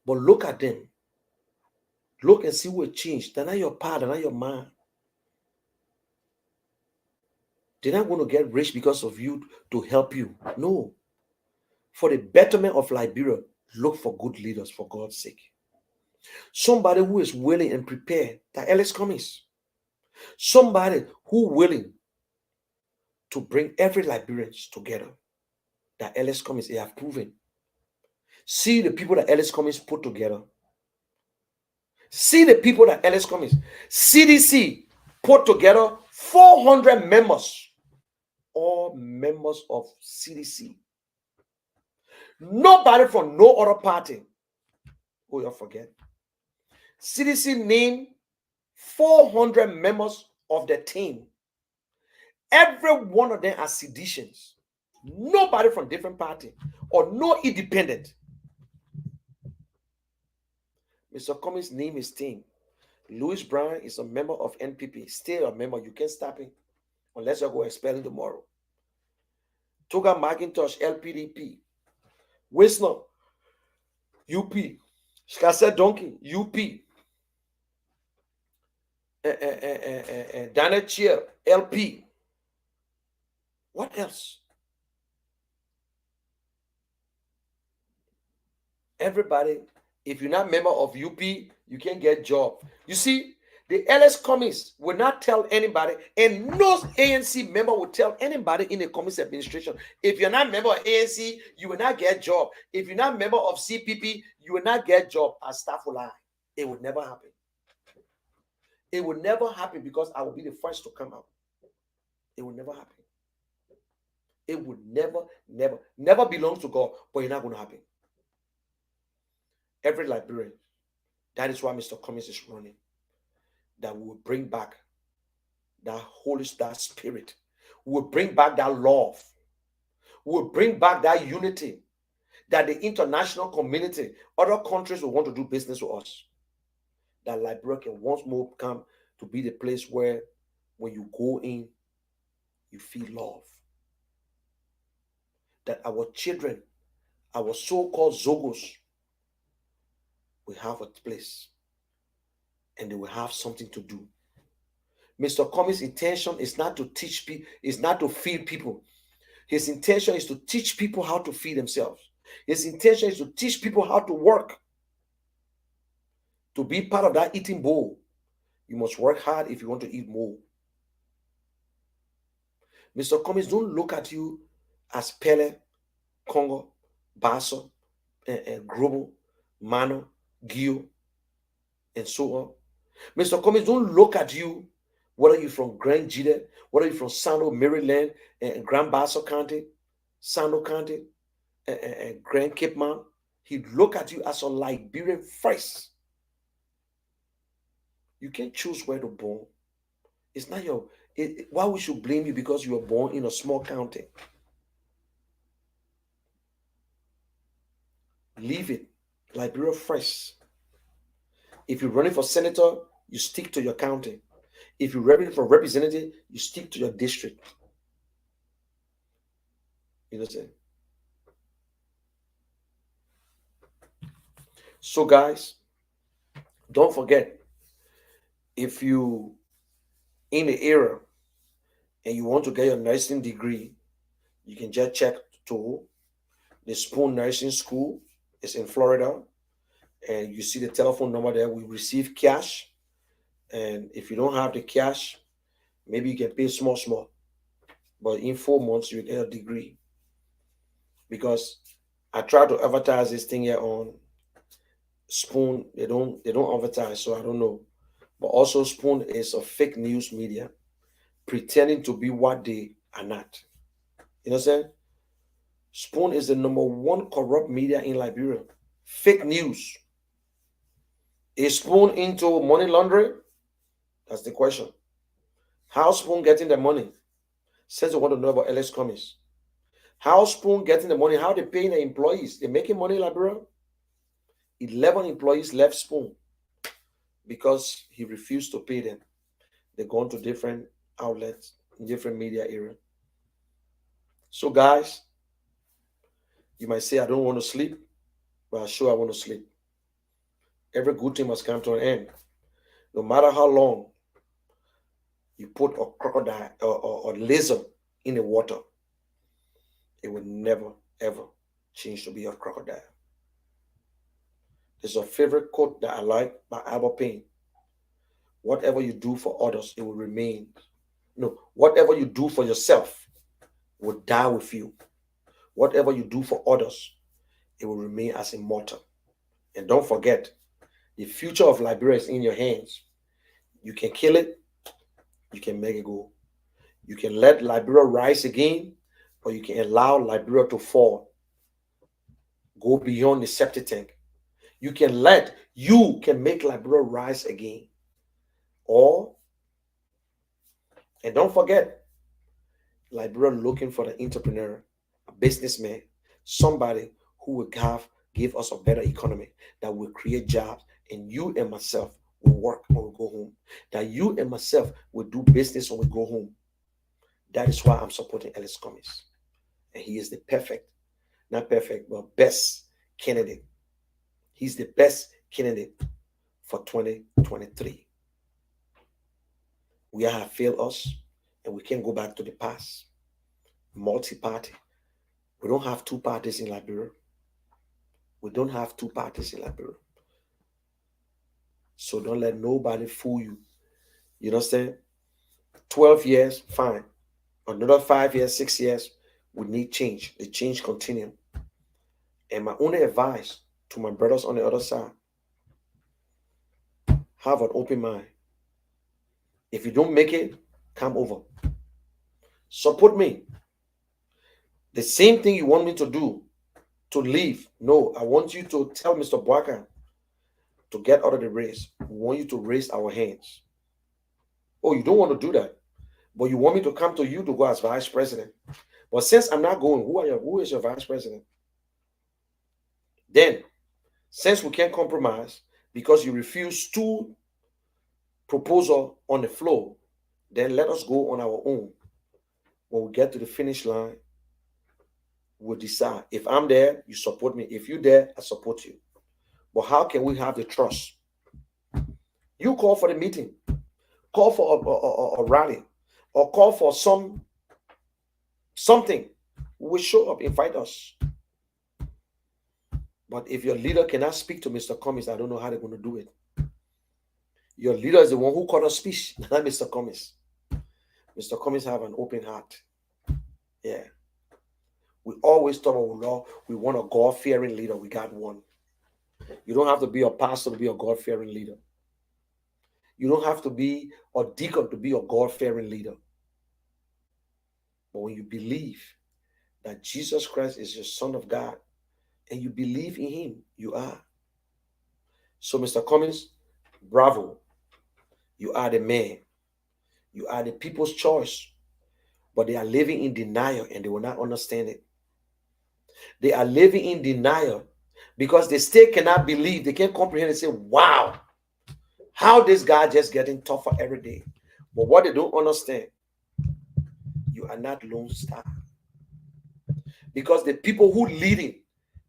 S2: but look at them. Look and see what changed. They're not your pa, they're not your man. They're not going to get rich because of you to help you. No. For the betterment of Liberia, look for good leaders for God's sake. Somebody who is willing and prepared. That Ellis Cummings. Somebody who willing to bring every Liberian together. That Ellis Cummings, they have proven. See the people that Ellis Cummings put together. See the people that Ellis Cummings. CDC put together 400 members. All members of CDC. Nobody from no other party. Oh, you forget. CDC named 400 members of the team. Every one of them are seditions. Nobody from different party or no independent. Mr. Cummings named his team. Louis Brown is a member of NPP. Still a member. You can't stop him unless you go expel him tomorrow. Toga McIntosh, LPDP. Wisner, UP. Skasset Donkey, UP. Daniel Cheer, LP. What else? Everybody, if you're not a member of UP, you can't get a job. You see, the Ellis Cummings will not tell anybody, and no ANC member will tell anybody in the Cummings administration. If you're not a member of ANC, you will not get a job. If you're not a member of CPP, you will not get a job. As staff will lie. It will never happen. It will never happen because I will be the first to come out. It will never happen. It would never belong to God, but it's not going to happen. Every Liberian. That is why Mr. Cummings is running. That we will bring back that that spirit. We will bring back that love. We will bring back that unity. That the international community, other countries will want to do business with us. That Liberia can once more come to be the place where when you go in, you feel love. That our children, our so-called Zogos, will have a place and they will have something to do. Mr. Cummings' intention is not to teach people, is not to feed people. His intention is to teach people how to feed themselves. His intention is to teach people how to work. To be part of that eating bowl, you must work hard if you want to eat more. Mr. Cummings, don't look at you as Pele Congo, Basso, and Grobo, Mano, Gio, and so on. Mr. Cummings, don't look at you, whether you're from Grand Jide, whether you're from Sando, Maryland, and Grand Basso County, Sando County, and Grand Cape Mount. He look at you as a Liberian first. You can't choose where to born. It's not your. Why we should blame you because you were born in a small county? Leave it. Liberia first. If you're running for senator, you stick to your county. If you're running for representative, you stick to your district. You know what I'm saying? So, guys, don't forget, if you in the area and you want to get your nursing degree, you can just check to the Spoon Nursing School. It's in Florida. And you see the telephone number there. We receive cash. And if you don't have the cash, maybe you can pay small. But in 4 months, you get a degree. Because I try to advertise this thing here on Spoon. They don't advertise, so I don't know. But also Spoon is a fake news media pretending to be what they are not. You know what I'm saying? Spoon is the #1 corrupt media in Liberia. Fake news. Is Spoon into money laundering? That's the question. How Spoon getting the money? Since you want to know about Alex Cummings. How Spoon getting the money? How they paying the employees? They making money in Liberia? 11 employees left Spoon because he refused to pay them. They're going to different outlets in different media area. So guys, you might say, I don't want to sleep, but I'm sure I want to sleep. Every good thing must come to an end. No matter how long you put a crocodile or lizard in the water, it will never, ever change to be a crocodile. There's a favorite quote that I like by Albert Payne. Whatever you do for others, it will remain. No, whatever you do for yourself will die with you. Whatever you do for others, it will remain as immortal. And don't forget, the future of Liberia is in your hands. You can kill it, you can make it go. You can let Liberia rise again, or you can allow Liberia to fall. Go beyond the septic tank. You can make Liberia rise again. And don't forget, Liberia looking for the entrepreneur, a businessman, somebody who will give us a better economy, that will create jobs, and you and myself will work when we go home. That you and myself will do business when we go home. That is why I'm supporting Alex Cummings. And he is the best candidate. He's the best candidate for 2023. We have failed us, and we can't go back to the past. Multi-party. We don't have 2 parties in Liberia. We don't have 2 parties in Liberia. So don't let nobody fool you. You understand? 12 years, fine. Another 5 years, 6 years, we need change. The change continue. And my only advice to my brothers on the other side, have an open mind. If you don't make it, come over. Support me. The same thing you want me to do, to leave. No, I want you to tell Mr. Boakai to get out of the race. We want you to raise our hands. Oh, you don't want to do that, but you want me to come to you to go as vice president. But since I'm not going, who is your vice president? Then, since we can't compromise because you refuse 2 proposals on the floor, then let us go on our own. When we get to the finish line, we'll decide. If I'm there, you support me. If you're there, I support you. But how can we have the trust? You call for the meeting, call for a rally, or call for something. We will show up, invite us. But if your leader cannot speak to Mr. Cummings, I don't know how they're going to do it. Your leader is the one who called a speech, not Mr. Cummings. Mr. Cummings have an open heart. Yeah. We always talk about, Lord, we want a God-fearing leader. We got one. You don't have to be a pastor to be a God-fearing leader. You don't have to be a deacon to be a God-fearing leader. But when you believe that Jesus Christ is the Son of God and you believe in him, you are. So, Mr. Cummings, bravo. You are the man. You are the people's choice. But they are living in denial and they will not understand it. They are living in denial because they still cannot believe. They can't comprehend and say, wow, how this guy just getting tougher every day. But what they don't understand, you are not Lone Star. Because the people who leading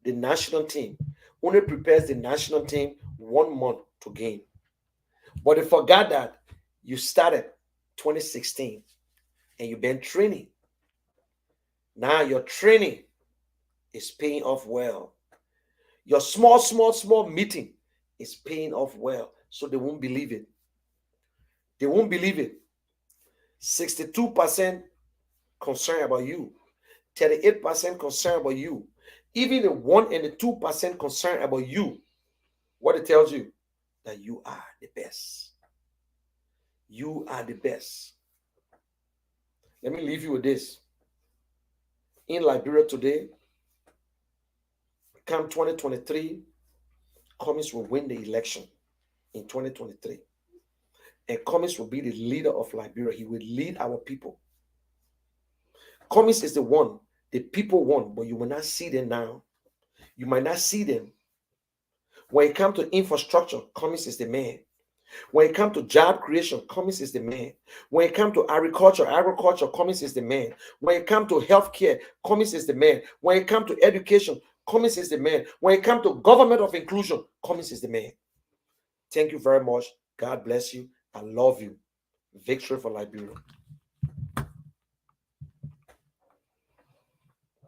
S2: the national team only prepares the national team 1 month to game. But they forgot that you started 2016 and you've been training. Now your training is paying off well. Your small meeting is paying off well. So they won't believe it. They won't believe it. 62% concerned about you. 38% concerned about you. Even the 1 and the 2% concerned about you. What it tells you? That you are the best. You are the best. Let me leave you with this. In Liberia today, come 2023, Cummings will win the election in 2023. And Cummings will be the leader of Liberia. He will lead our people. Cummings is the one the people want, but you will not see them now. You might not see them. When it comes to infrastructure, Cummings is the man. When it comes to job creation, Cummings is the man. When it comes to agriculture, Cummings is the man. When it comes to healthcare, Cummings is the man. When it comes to education, Cummings is the man. When it comes to government of inclusion, Cummings is the man. Thank you very much. God bless you. I love you. Victory for Liberia.